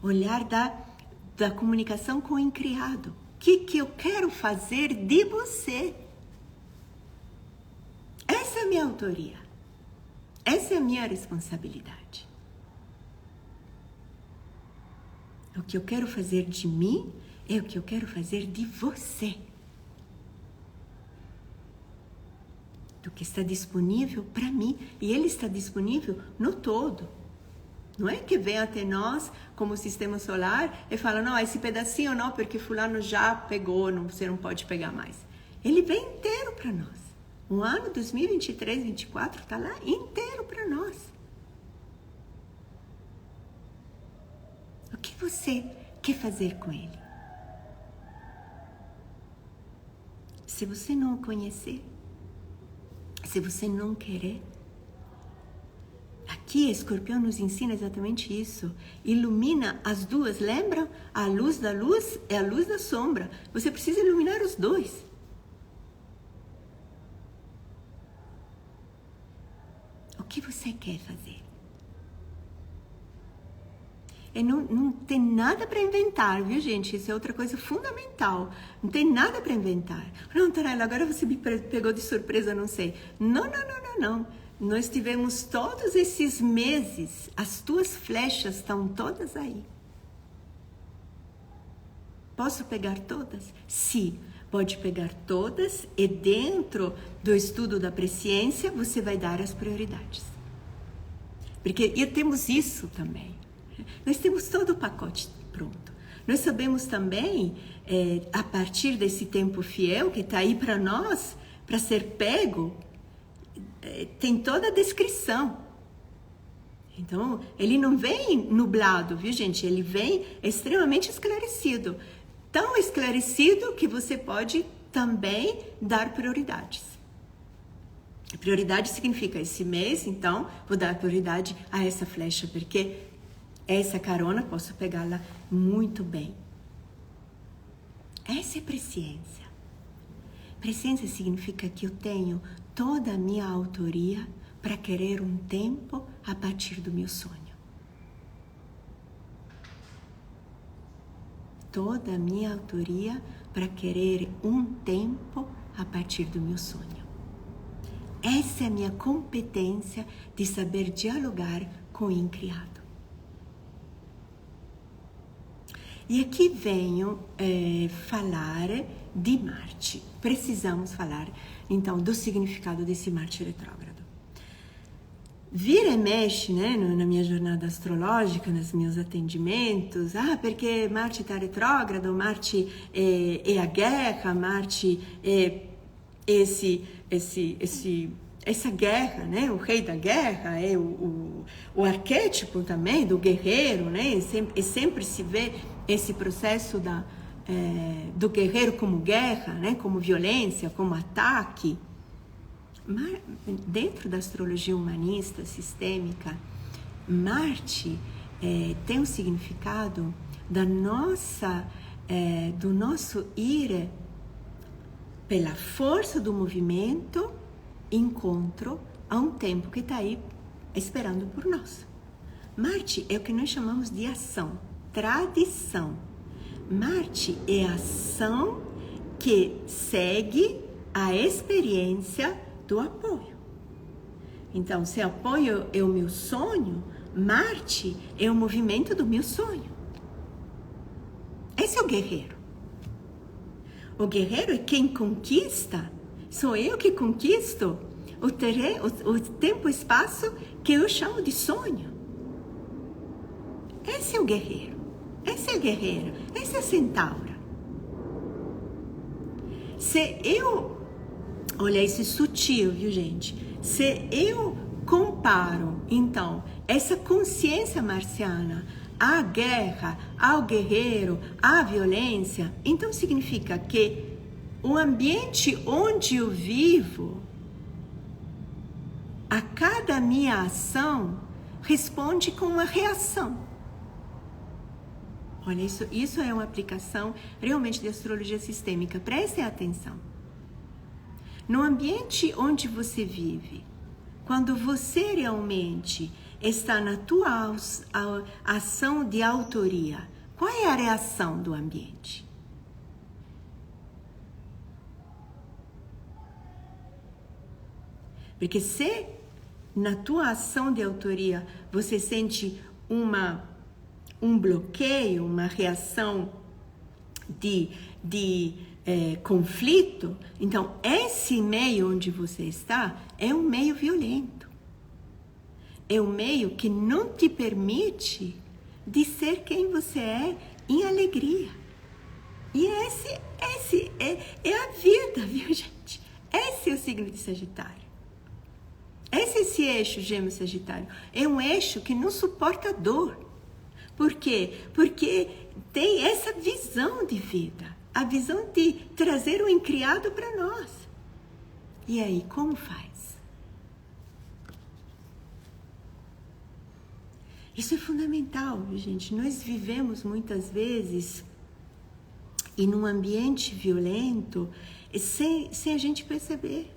olhar da comunicação com o incriado. O que eu quero fazer de você? Essa é a minha autoria. Essa é a minha responsabilidade. O que eu quero fazer de mim é o que eu quero fazer de você. Do que está disponível para mim. E ele está disponível no todo. Não é que vem até nós como sistema solar e fala, não, esse pedacinho não, porque fulano já pegou, você não pode pegar mais. Ele vem inteiro para nós. O ano 2023, 2024 está lá inteiro para nós. O que você quer fazer com ele? Se você não o conhecer, se você não querer, aqui Escorpião nos ensina exatamente isso. Ilumina as duas, lembram? A luz da luz é a luz da sombra. Você precisa iluminar os dois. O que você quer fazer? E não tem nada para inventar, viu, gente? Isso é outra coisa fundamental. Não tem nada para inventar. Não, Tarela, agora você me pegou de surpresa, não sei. Não. Nós tivemos todos esses meses, as tuas flechas estão todas aí. Posso pegar todas? Sim, pode pegar todas e dentro do estudo da presciência você vai dar as prioridades. Porque temos isso também. Nós temos todo o pacote pronto. Nós sabemos também, a partir desse tempo fiel que está aí para nós, para ser pego, tem toda a descrição. Então, ele não vem nublado, viu, gente? Ele vem extremamente esclarecido. Tão esclarecido que você pode também dar prioridades. Prioridade significa, esse mês, então, vou dar prioridade a essa flecha, porque essa carona posso pegá-la muito bem. Essa é presciência. Presciência significa que eu tenho toda a minha autoria para querer um tempo a partir do meu sonho. Toda a minha autoria para querer um tempo a partir do meu sonho. Essa é a minha competência de saber dialogar com o incriado. E aqui venho falar de Marte. Precisamos falar, então, do significado desse Marte retrógrado. Vira e mexe, né, na minha jornada astrológica, nos meus atendimentos, porque Marte está retrógrado, Marte é a guerra, Marte é essa guerra, né? O rei da guerra é o arquétipo também do guerreiro, né? E sempre se vê esse processo do guerreiro como guerra, né? Como violência, como ataque. Mas dentro da astrologia humanista, sistêmica, Marte tem um significado do nosso ir pela força do movimento, encontro a um tempo que está aí esperando por nós. Marte é o que nós chamamos de ação, tradição. Marte é a ação que segue a experiência do apoio. Então, se apoio é o meu sonho, Marte é o movimento do meu sonho. Esse é o guerreiro. O guerreiro é quem conquista. Sou eu que conquisto o tempo e espaço que eu chamo de sonho. Esse é o guerreiro. Esse é o guerreiro. Esse é a centaura. Olha, isso é sutil, viu, gente? Se eu comparo, então, essa consciência marciana à guerra, ao guerreiro, à violência, então significa que o ambiente onde eu vivo, a cada minha ação, responde com uma reação. Olha, isso é uma aplicação realmente de astrologia sistêmica. Prestem atenção. No ambiente onde você vive, quando você realmente está na tua ação de autoria, qual é a reação do ambiente? Porque se na tua ação de autoria você sente um bloqueio, uma reação de conflito, então esse meio onde você está é um meio violento. É um meio que não te permite de ser quem você é em alegria. E esse é a vida, viu, gente? Esse é o signo de Sagitário. Esse eixo Gêmeos-Sagitário é um eixo que não suporta dor. Por quê? Porque tem essa visão de vida, a visão de trazer o incriado para nós. E aí, como faz? Isso é fundamental, gente. Nós vivemos muitas vezes em um ambiente violento sem a gente perceber.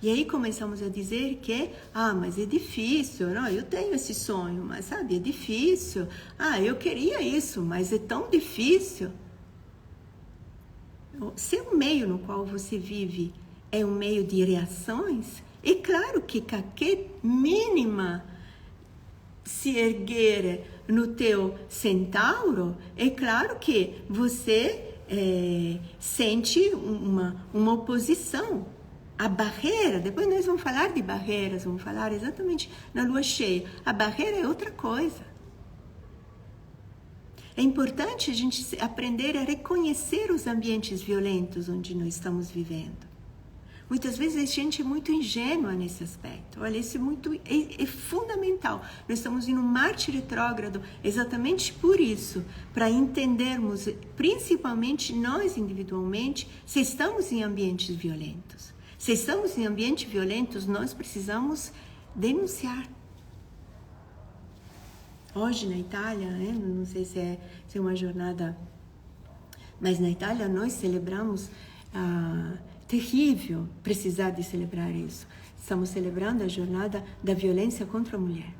E aí começamos a dizer que, mas é difícil, não, eu tenho esse sonho, mas sabe, é difícil. Eu queria isso, mas é tão difícil. Se o meio no qual você vive é um meio de reações, é claro que qualquer mínima se erguer no teu centauro, é claro que você sente uma oposição. A barreira, depois nós vamos falar de barreiras, vamos falar exatamente na lua cheia. A barreira é outra coisa. É importante a gente aprender a reconhecer os ambientes violentos onde nós estamos vivendo. Muitas vezes a gente é muito ingênua nesse aspecto. Olha, isso é fundamental. Nós estamos em um Marte retrógrado exatamente por isso, para entendermos, principalmente nós individualmente, se estamos em ambientes violentos. Se estamos em ambientes violentos, nós precisamos denunciar. Hoje na Itália, não sei se é uma jornada, mas na Itália nós celebramos, terrível precisar de celebrar isso. Estamos celebrando a jornada da violência contra a mulher.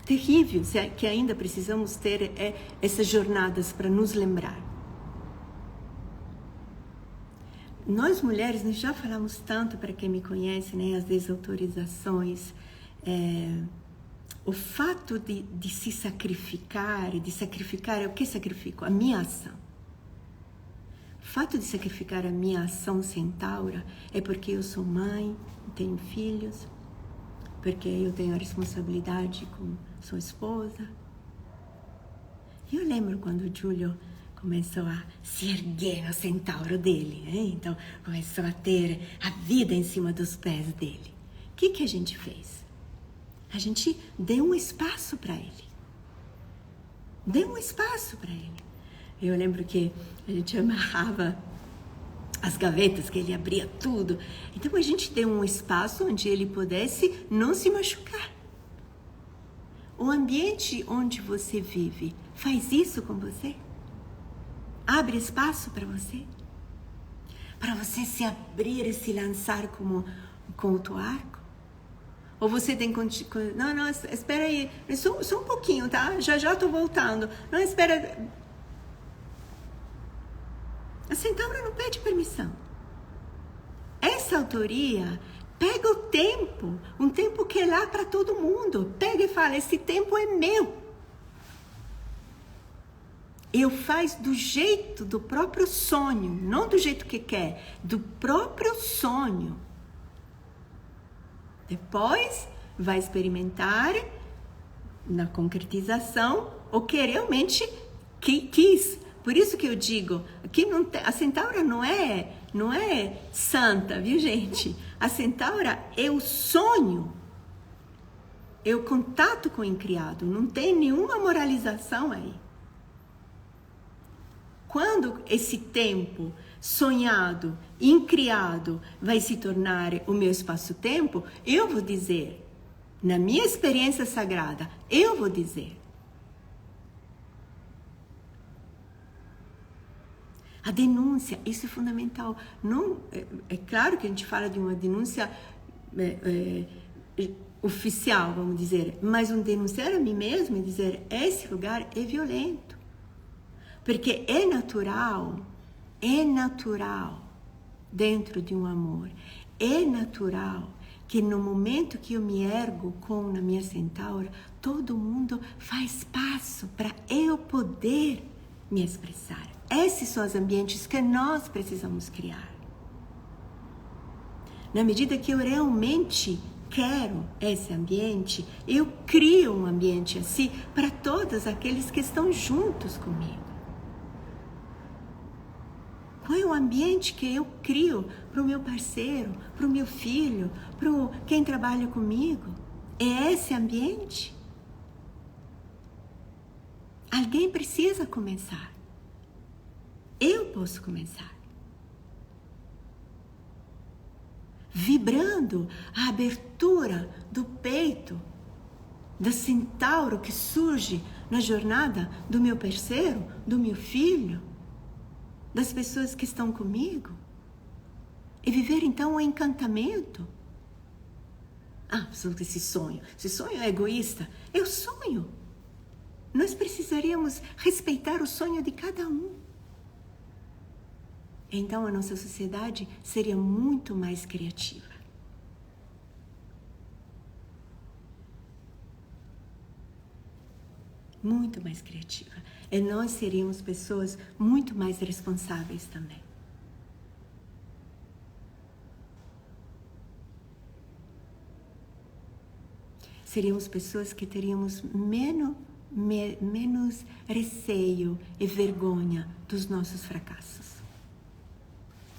Terrível, que ainda precisamos ter essas jornadas para nos lembrar. Nós mulheres, nós já falamos tanto, para quem me conhece, as desautorizações, o fato de se sacrificar, o que sacrifico? A minha ação. O fato de sacrificar a minha ação centaura é porque eu sou mãe, tenho filhos, porque eu tenho a responsabilidade com sua esposa. E eu lembro quando o Giulio começou a se erguer no centauro dele, então começou a ter a vida em cima dos pés dele. O que a gente fez? A gente deu um espaço para ele. Eu lembro que a gente amarrava as gavetas, que ele abria tudo. Então a gente deu um espaço onde ele pudesse não se machucar. O ambiente onde você vive faz isso com você? Abre espaço para você? Para você se abrir e se lançar com o teu arco? Ou você tem... Não, espera aí. Só um pouquinho, tá? Já estou voltando. Não, espera... A centaura não pede permissão. Essa autoria pega o tempo, um tempo que é lá para todo mundo. Pega e fala, esse tempo é meu. Eu faço do jeito do próprio sonho, não do jeito que quer, do próprio sonho. Depois vai experimentar na concretização o que realmente quis. Por isso que eu digo, que a centaura não é santa, viu, gente? A centaura é o sonho, é o contato com o incriado, não tem nenhuma moralização aí. Quando esse tempo sonhado, incriado, vai se tornar o meu espaço-tempo, eu vou dizer, na minha experiência sagrada, eu vou dizer. A denúncia, isso é fundamental. Não, é claro que a gente fala de uma denúncia oficial, vamos dizer, mas um denunciar a mim mesmo e dizer, esse lugar é violento. Porque é natural dentro de um amor, é natural que no momento que eu me ergo na minha centaura, todo mundo faz espaço para eu poder me expressar. Esses são os ambientes que nós precisamos criar. Na medida que eu realmente quero esse ambiente, eu crio um ambiente assim para todos aqueles que estão juntos comigo. Qual é o ambiente que eu crio para o meu parceiro, para o meu filho, para quem trabalha comigo? É esse ambiente? Alguém precisa começar. Eu posso começar. Vibrando a abertura do peito do centauro que surge na jornada do meu parceiro, do meu filho, das pessoas que estão comigo. E viver então o encantamento. Esse sonho é egoísta. Eu sonho. Nós precisaríamos respeitar o sonho de cada um. Então a nossa sociedade seria muito mais criativa. Muito mais criativa. E nós seríamos pessoas muito mais responsáveis também. Seríamos pessoas que teríamos menos receio e vergonha dos nossos fracassos,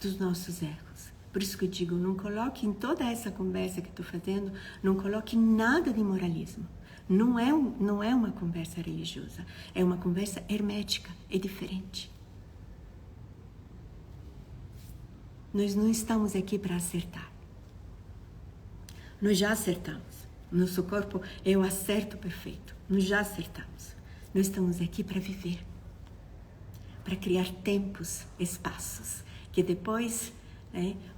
dos nossos erros. Por isso que eu digo, não coloque em toda essa conversa que estou fazendo, não coloque nada de moralismo. Não é uma conversa religiosa, é uma conversa hermética, é diferente. Nós não estamos aqui para acertar. Nós já acertamos. Nosso corpo é o acerto perfeito. Nós já acertamos. Nós estamos aqui para viver, para criar tempos, espaços, que depois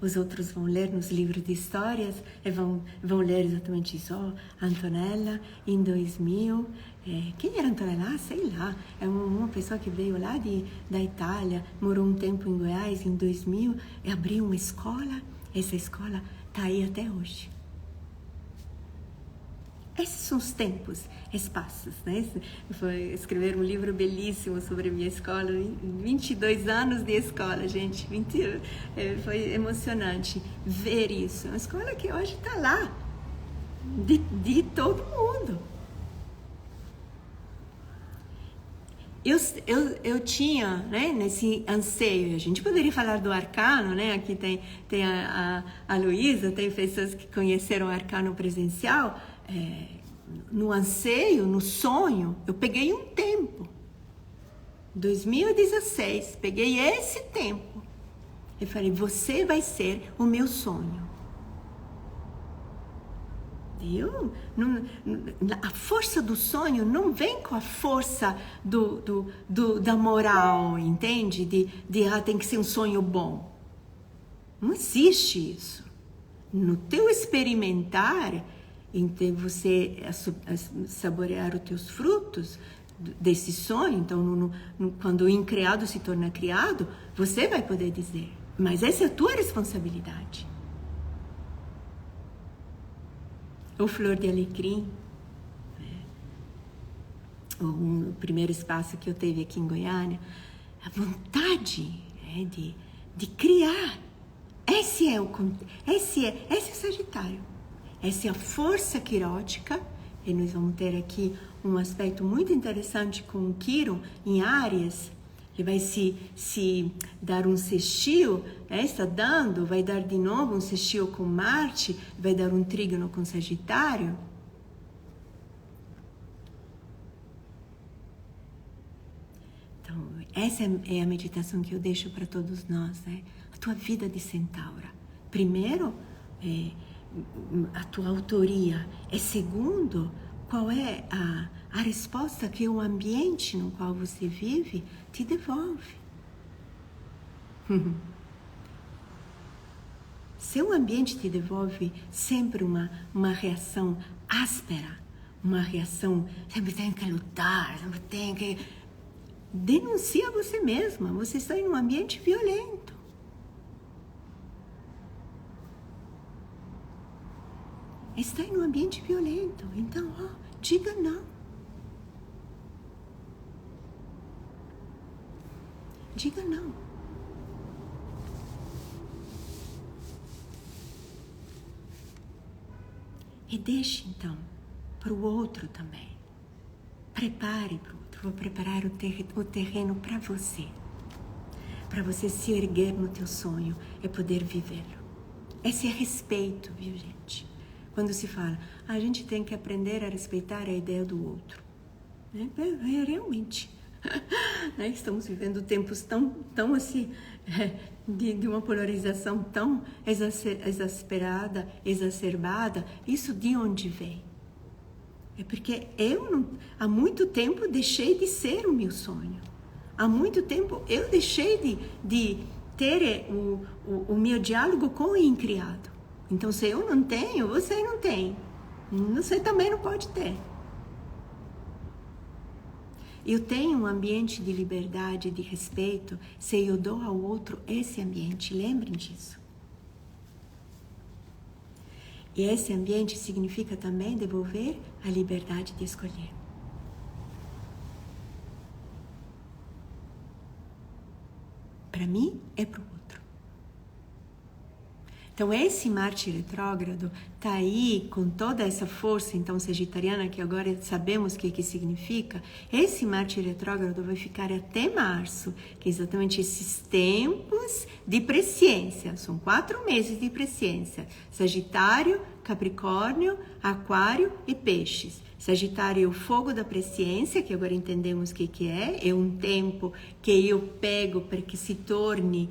os outros vão ler nos livros de histórias e vão ler exatamente isso. Antonella, em 2000, quem era Antonella? Sei lá, é uma pessoa que veio lá da Itália, morou um tempo em Goiás, em 2000, e abriu uma escola. Essa escola está aí até hoje. Esses são os tempos, espaços, né? Foi escrever um livro belíssimo sobre a minha escola, 22 anos de escola, gente, foi emocionante ver isso. Uma escola que hoje está lá, de todo mundo. Eu tinha, né, nesse anseio, a gente poderia falar do arcano, né? Aqui tem a Luísa, tem pessoas que conheceram o arcano presencial. No anseio, no sonho, eu peguei um tempo, 2016, peguei esse tempo e falei, você vai ser o meu sonho. A força do sonho não vem com a força da moral, entende? Tem que ser um sonho bom. Não existe isso. No teu experimentar, então você saborear os teus frutos desse sonho, então quando o incriado se torna criado, você vai poder dizer, mas essa é a tua responsabilidade. O Flor de Alecrim, o primeiro espaço que eu teve aqui em Goiânia, a vontade de criar, esse é Sagitário. Essa é a força quirótica, e nós vamos ter aqui um aspecto muito interessante com o Quirón em Áries, que vai se dar um sextil, está dando, vai dar de novo um sextil com Marte, vai dar um trígono com Sagitário. Então, essa é a meditação que eu deixo para todos nós, né? A tua vida de centaura. Primeiro, a tua autoria. E segundo, qual é a resposta que o ambiente no qual você vive te devolve. Se o ambiente te devolve sempre uma reação áspera, uma reação, sempre tem que lutar, sempre tem que... Denuncia você mesma, você está em um ambiente violento. Está em um ambiente violento, então, diga não. Diga não. E deixe, então, para o outro também. Prepare para o outro. Vou preparar o terreno para você. Para você se erguer no teu sonho e poder vivê-lo. Esse é respeito, viu, gente? Quando se fala, a gente tem que aprender a respeitar a ideia do outro. Realmente. Estamos vivendo tempos tão assim, de uma polarização tão exasperada, exacerbada. Isso de onde vem? É porque há muito tempo deixei de ser o meu sonho. Há muito tempo eu deixei de ter o meu diálogo com o incriado. Então, se eu não tenho, você não tem. Você também não pode ter. Eu tenho um ambiente de liberdade, de respeito, se eu dou ao outro esse ambiente. Lembrem disso. E esse ambiente significa também devolver a liberdade de escolher. Para mim, é para o outro. Então, esse Marte retrógrado está aí com toda essa força, então, sagitariana, que agora sabemos o que significa. Esse Marte retrógrado vai ficar até março, que é exatamente esses tempos de presciência. São 4 meses de presciência. Sagitário, Capricórnio, Aquário e Peixes. Sagitário é o fogo da presciência, que agora entendemos o que é. É um tempo que eu pego para que se torne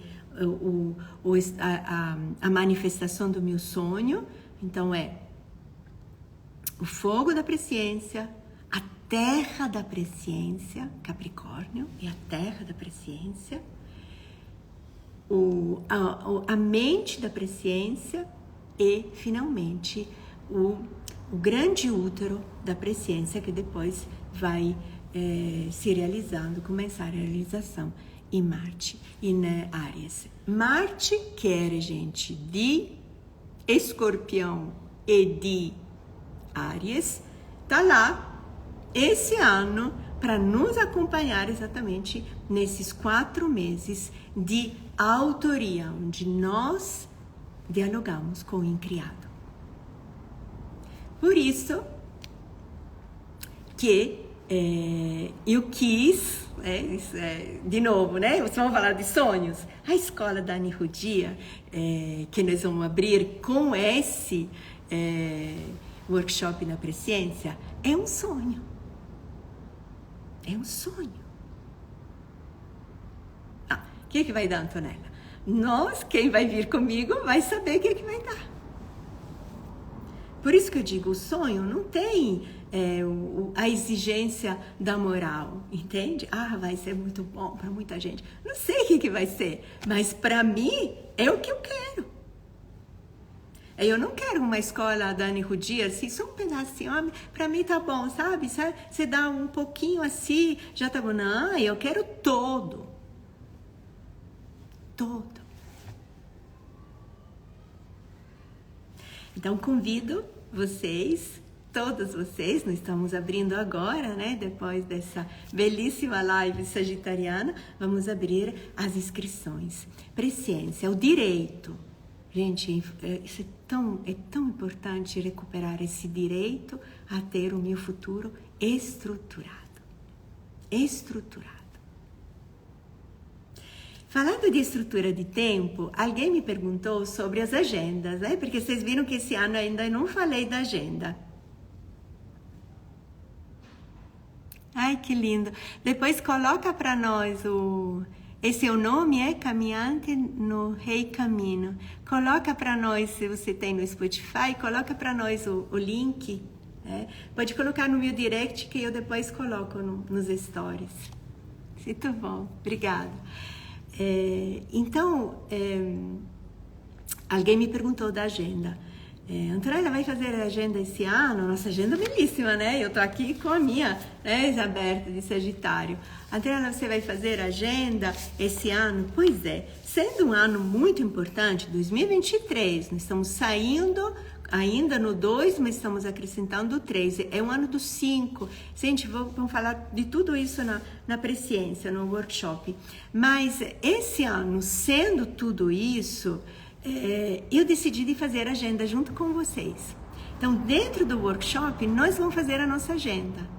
a manifestação do meu sonho. Então é o fogo da presciência, a terra da presciência, Capricórnio é a terra da presciência, a mente da presciência e finalmente o grande útero da presciência, que depois vai se realizando, começar a realização em Marte e na Áries. Marte, que era, gente, de Escorpião e de Áries, tá lá esse ano para nos acompanhar exatamente nesses 4 meses de autoria, onde nós dialogamos com o incriado. Por isso que eu quis, de novo, né? Vamos falar de sonhos. A escola da Annie Rudia, que nós vamos abrir com esse workshop na presciência, é um sonho. É um sonho. O que vai dar, Antonella? Quem vai vir comigo, vai saber o que vai dar. Por isso que eu digo, o sonho não tem a exigência da moral, entende? Vai ser muito bom para muita gente. Não sei o que vai ser, mas para mim é o que eu quero. Eu não quero uma escola da Annie Rudia, assim, só um pedacinho, para mim tá bom, sabe? Você dá um pouquinho assim, já tá bom. Não, eu quero todo. Todo. Então, convido vocês, todos vocês, nós estamos abrindo agora, né? Depois dessa belíssima live sagitariana, vamos abrir as inscrições. Presciência, o direito. Gente, isso é tão importante recuperar esse direito a ter o meu futuro estruturado. Estruturado. Falando de estrutura de tempo, alguém me perguntou sobre as agendas, né? Porque vocês viram que esse ano ainda não falei da agenda. Ai, que lindo. Depois coloca para nós esse nome é Caminhante no Rei Caminho. Coloca para nós, se você tem no Spotify, coloca para nós o link. Né? Pode colocar no meu direct que eu depois coloco nos stories. Muito bom, obrigada. Então, alguém me perguntou da agenda. Antonella vai fazer a agenda esse ano? Nossa agenda é belíssima, né? Eu tô aqui com a minha, né, aberta de Sagitário. Antonella, você vai fazer a agenda esse ano? Pois é, sendo um ano muito importante, 2023, nós estamos saindo ainda no 2, mas estamos acrescentando o 3. É um ano do 5. Gente, vamos falar de tudo isso na presciência, no workshop. Mas esse ano, sendo tudo isso, eu decidi de fazer a agenda junto com vocês. Então, dentro do workshop, nós vamos fazer a nossa agenda.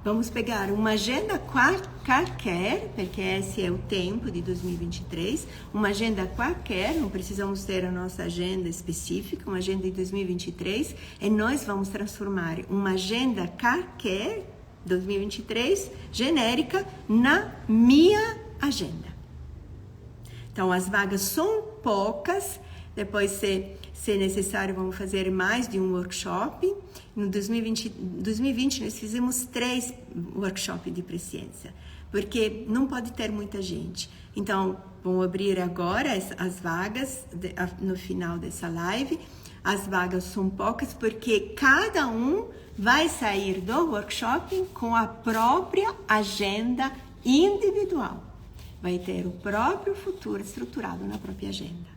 Vamos pegar uma agenda qualquer, porque esse é o tempo de 2023, uma agenda qualquer, não precisamos ter a nossa agenda específica, uma agenda de 2023, e nós vamos transformar uma agenda qualquer, 2023, genérica, na minha agenda. Então, as vagas são poucas, depois se necessário, vamos fazer mais de um workshop. No 2020 nós fizemos 3 workshops de presciência, porque não pode ter muita gente. Então, vamos abrir agora as vagas no final dessa live. As vagas são poucas porque cada um vai sair do workshop com a própria agenda individual. Vai ter o próprio futuro estruturado na própria agenda.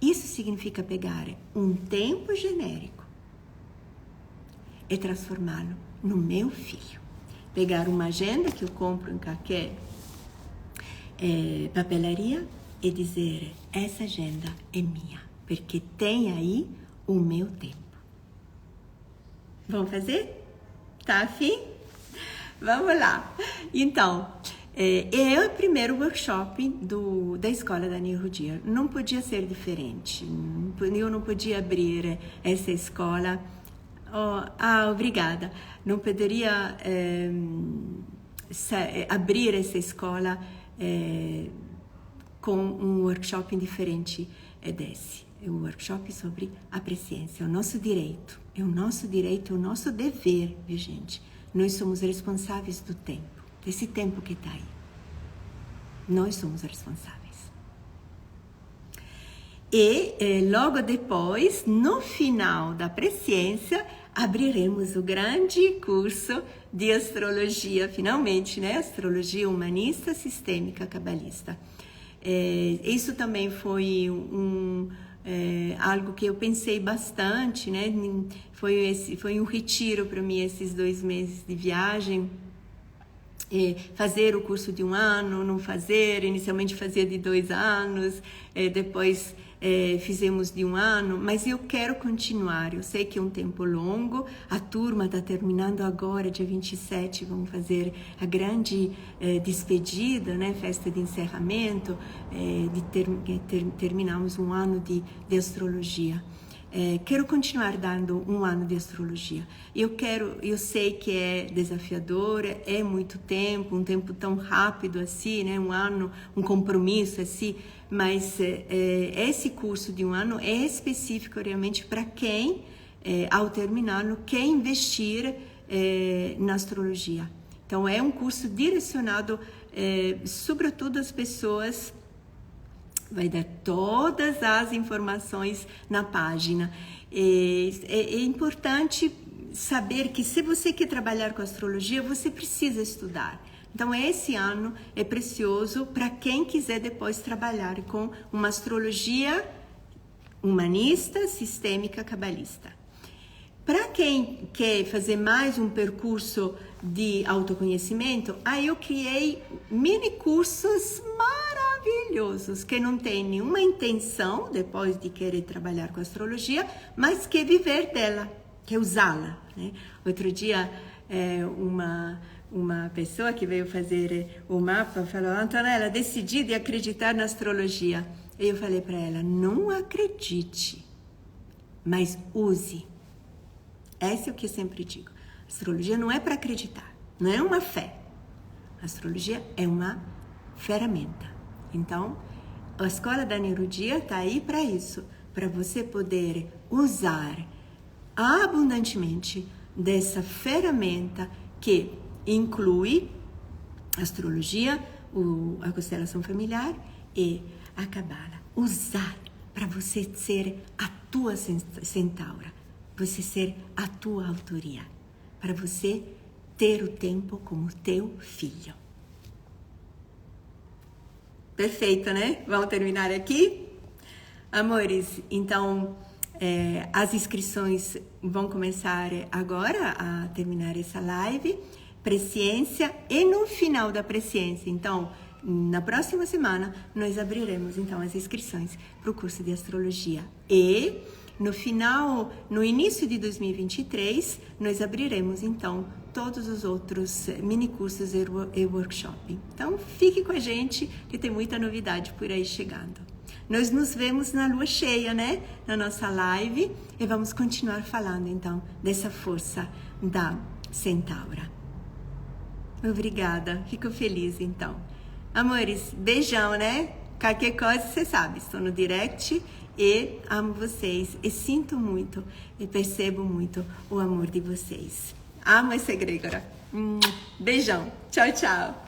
Isso significa pegar um tempo genérico e transformá-lo no meu filho. Pegar uma agenda que eu compro em qualquer papelaria e dizer, essa agenda é minha, porque tem aí o meu tempo. Vamos fazer? Tá afim? Vamos lá. Então, é o primeiro workshop da Escola Daniel Ruggiero. Não podia ser diferente. Eu não podia abrir essa escola. Obrigada. Não poderia abrir essa escola com um workshop diferente desse. É um workshop sobre a presciência. É o nosso direito. É o nosso direito, é o nosso dever, viu, gente? Nós somos responsáveis do tempo, desse tempo que está aí. Nós somos responsáveis. E logo depois, no final da presciência, abriremos o grande curso de astrologia, finalmente, né? Astrologia humanista, sistêmica, cabalista. Isso também foi algo que eu pensei bastante, né? Foi um retiro para mim esses 2 meses de viagem. Fazer o curso de 1 ano, não fazer, inicialmente fazia de 2 anos, depois fizemos de 1 ano, mas eu quero continuar. Eu sei que é um tempo longo, a turma está terminando agora, dia 27, vamos fazer a grande despedida, né? Festa de encerramento, terminamos 1 ano de astrologia. Quero continuar dando 1 ano de astrologia. Eu sei que é desafiador, é muito tempo, um tempo tão rápido assim, né? 1 ano, um compromisso assim, mas esse curso de 1 ano é específico realmente para quem, ao terminá-lo, quer investir na astrologia. Então, é um curso direcionado, sobretudo às pessoas. Vai dar todas as informações na página. É importante saber que se você quer trabalhar com astrologia, você precisa estudar. Então, esse ano é precioso para quem quiser depois trabalhar com uma astrologia humanista, sistêmica, cabalista. Para quem quer fazer mais um percurso de autoconhecimento, aí eu criei mini cursos maravilhosos, que não tem nenhuma intenção, depois de querer trabalhar com astrologia, mas quer viver dela, quer usá-la, né? Outro dia, uma pessoa que veio fazer o mapa falou, Antonella, decidi de acreditar na astrologia. E eu falei para ela, não acredite, mas use. Esse é o que eu sempre digo. Astrologia não é para acreditar, não é uma fé. A astrologia é uma ferramenta. Então, a Escola Daniel Ruggiero está aí para isso, para você poder usar abundantemente dessa ferramenta que inclui a astrologia, a constelação familiar e a cabala. Usar para você ser a tua centaura, você ser a tua autoria, para você ter o tempo como teu filho. Perfeito, né? Vamos terminar aqui? Amores, então as inscrições vão começar agora a terminar essa live, presciência, e no final da presciência, então, na próxima semana, nós abriremos então as inscrições para o curso de astrologia. E no início de 2023, nós abriremos então todos os outros minicursos e workshop. Então, fique com a gente, que tem muita novidade por aí chegando. Nós nos vemos na lua cheia, né? Na nossa live, e vamos continuar falando então dessa força da centaura. Obrigada, fico feliz então. Amores, beijão, né? Qualquer coisa, você sabe, estou no direct e amo vocês. E sinto muito e percebo muito o amor de vocês. Amo essa egrégora. Beijão. Tchau, tchau.